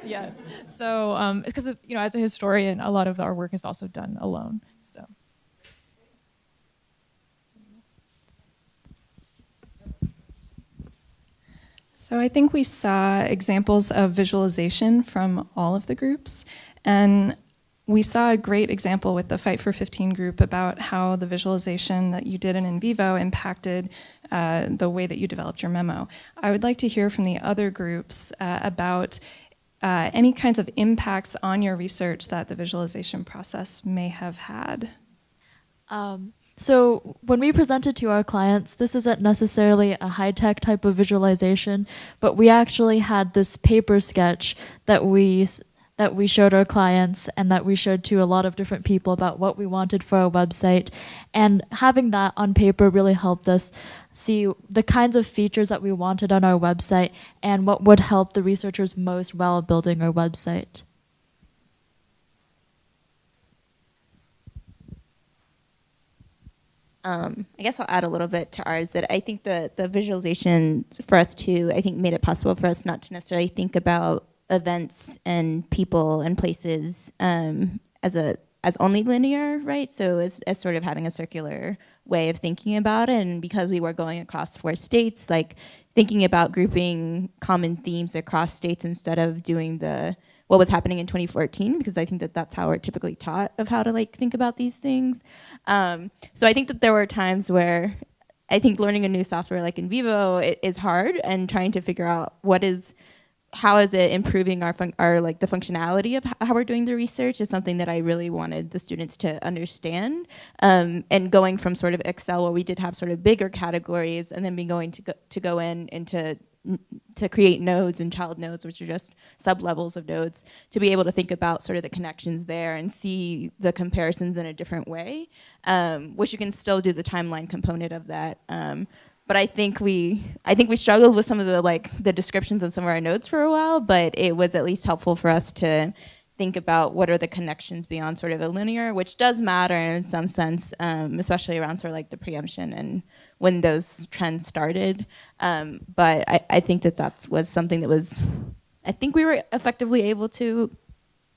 Yeah. So, because as a historian, a lot of our work is also done alone. So. So I think we saw examples of visualization from all of the groups, and we saw a great example with the Fight for 15 group about how the visualization that you did in vivo impacted the way that you developed your memo. I would like to hear from the other groups about any kinds of impacts on your research that the visualization process may have had. So when we presented to our clients, this isn't necessarily a high-tech type of visualization, but we actually had this paper sketch that we showed our clients and that we showed to a lot of different people about what we wanted for our website. And having that on paper really helped us see the kinds of features that we wanted on our website and what would help the researchers most while building our website. I guess I'll add a little bit to ours, that I think the visualization for us too, I think made it possible for us not to necessarily think about events and people and places as only linear, right? So as sort of having a circular way of thinking about it. And because we were going across 4 states, like thinking about grouping common themes across states instead of doing what was happening in 2014, because I think that that's how we're typically taught of how to like think about these things. So I think that there were times where I think learning a new software like in vivo is hard, and trying to figure out how is it improving our like the functionality of how we're doing the research is something that I really wanted the students to understand. And going from sort of Excel, where we did have sort of bigger categories, and then be going to go into to create nodes and child nodes, which are just sub-levels of nodes, to be able to think about sort of the connections there and see the comparisons in a different way, which you can still do the timeline component of that. But I think we struggled with some of the descriptions of some of our nodes for a while, but it was at least helpful for us to think about what are the connections beyond sort of a linear, which does matter in some sense, especially around sort of like the preemption and when those trends started. But I think that was something that I think we were effectively able to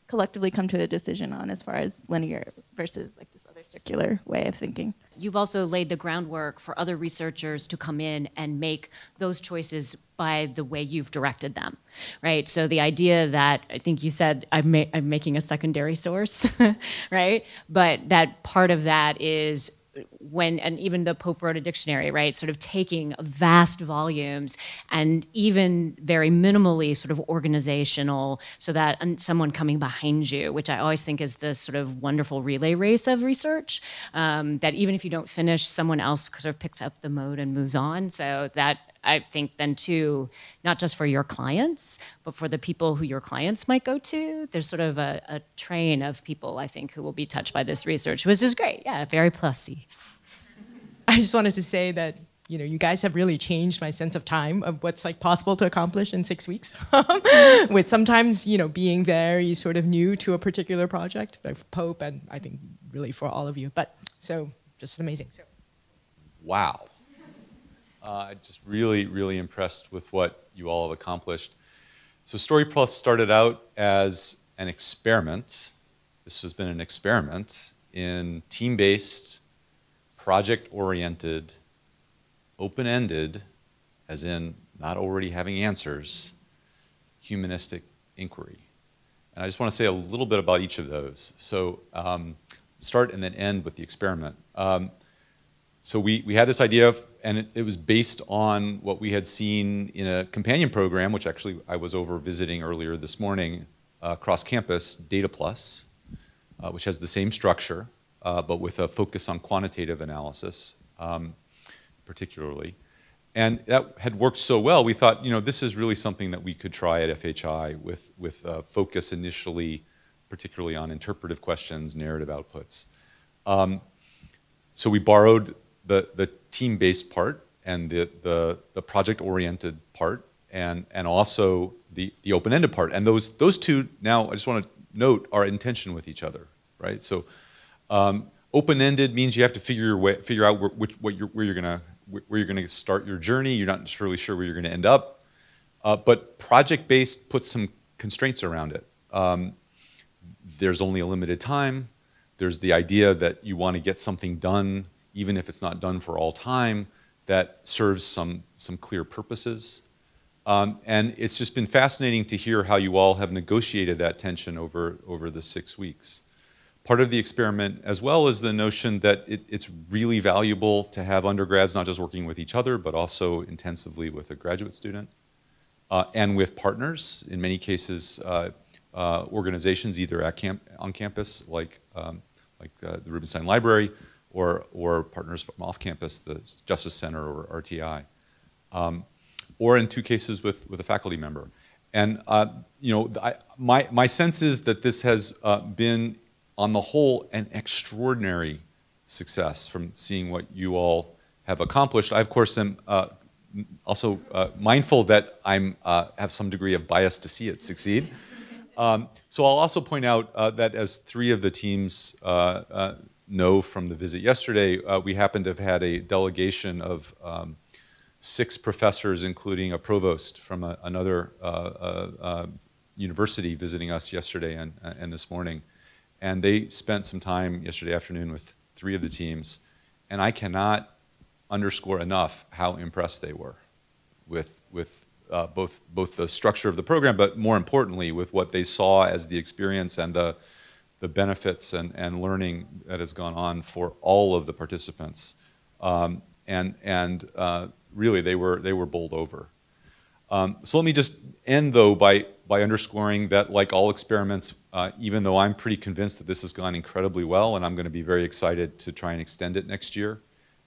collectively come to a decision on, as far as linear versus like this other circular way of thinking. You've also laid the groundwork for other researchers to come in and make those choices by the way you've directed them, right? So the idea that, I think you said, I'm making a secondary source, right? But that part of that is and even the Pope wrote a dictionary, right? Sort of taking vast volumes and even very minimally sort of organizational, so that someone coming behind you, which I always think is this sort of wonderful relay race of research, that even if you don't finish, someone else sort of picks up the mode and moves on. So that, I think then too, not just for your clients, but for the people who your clients might go to, there's sort of a train of people, I think, who will be touched by this research, which is great. Yeah, very plussy. I just wanted to say that you guys have really changed my sense of time of what's like possible to accomplish in 6 weeks. With sometimes being very sort of new to a particular project, like for Pope, and I think really for all of you. But so just amazing. So. Wow. Just really, really impressed with what you all have accomplished. So Story Plus started out as an experiment. This has been an experiment in team-based, project-oriented, open-ended, as in not already having answers, humanistic inquiry. And I just want to say a little bit about each of those. So start and then end with the experiment. So we had this idea, and it was based on what we had seen in a companion program, which actually I was over visiting earlier this morning, across campus, Data Plus, which has the same structure, but with a focus on quantitative analysis, particularly. And that had worked so well, we thought, this is really something that we could try at FHI with focus initially, particularly on interpretive questions, narrative outputs. So we borrowed the team-based part and the project-oriented part, and also the open-ended part. And those two now, I just want to note, are in tension with each other, right? So open-ended means you have to figure out where you're going to start your journey. You're not necessarily sure where you're going to end up. But project-based puts some constraints around it. There's only a limited time. There's the idea that you want to get something done, even if it's not done for all time, that serves some clear purposes. And it's just been fascinating to hear how you all have negotiated that tension over the 6 weeks. Part of the experiment, as well, is the notion that it's really valuable to have undergrads not just working with each other, but also intensively with a graduate student, and with partners, in many cases, organizations either on campus, like the Rubenstein Library, or partners from off campus, the Justice Center or RTI, or in 2 cases with a faculty member. And my sense is that this has been, on the whole, an extraordinary success from seeing what you all have accomplished. I, of course, am also mindful that I have some degree of bias to see it succeed. So I'll also point out that as 3 of the teams know from the visit yesterday, we happen to have had a delegation of 6 professors, including a provost from another university, visiting us yesterday and this morning. And they spent some time yesterday afternoon with 3 of the teams, and I cannot underscore enough how impressed they were with both the structure of the program, but more importantly, with what they saw as the experience and the benefits and learning that has gone on for all of the participants. Really, they were bowled over. So let me just end, though, by underscoring that, like all experiments, even though I'm pretty convinced that this has gone incredibly well, and I'm going to be very excited to try and extend it next year,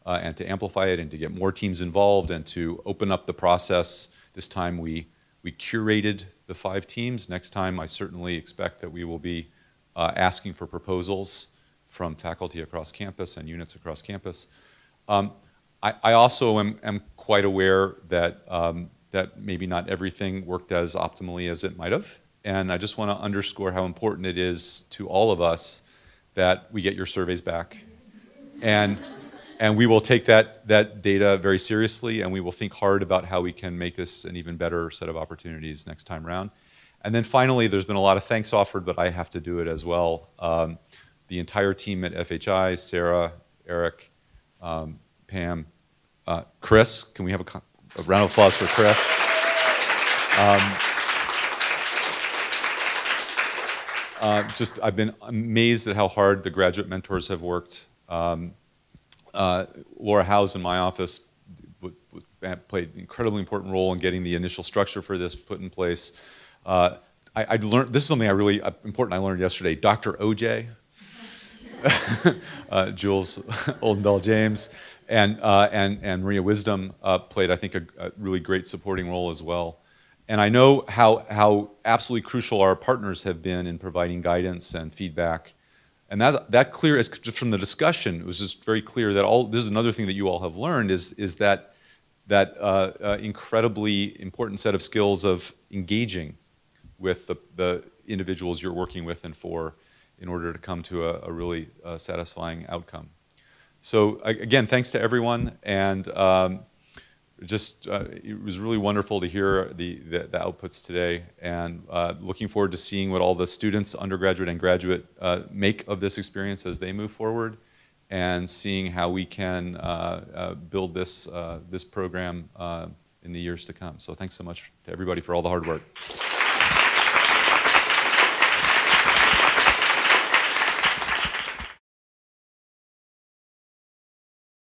and to amplify it, and to get more teams involved, and to open up the process. This time we curated the 5 teams. Next time I certainly expect that we will be asking for proposals from faculty across campus and units across campus. I also am quite aware that that maybe not everything worked as optimally as it might have. And I just want to underscore how important it is to all of us that we get your surveys back. And we will take that data very seriously, and we will think hard about how we can make this an even better set of opportunities next time around. And then finally, there's been a lot of thanks offered, but I have to do it as well. The entire team at FHI, Sarah, Eric, Pam, Chris, can we have a round of applause for Chris? I've been amazed at how hard the graduate mentors have worked. Laura Howes in my office played an incredibly important role in getting the initial structure for this put in place. I learned, this is something important I learned yesterday. Dr. OJ, Jules Oldendahl James, and Maria Wisdom played, I think, a really great supporting role as well. And I know how absolutely crucial our partners have been in providing guidance and feedback. And that clear, as just from the discussion, it was just very clear that this is another thing that you all have learned is that incredibly important set of skills of engaging with the individuals you're working with and for in order to come to a really satisfying outcome. So again, thanks to everyone, and it was really wonderful to hear the outputs today, and looking forward to seeing what all the students, undergraduate and graduate, make of this experience as they move forward, and seeing how we can build this program in the years to come. So thanks so much to everybody for all the hard work.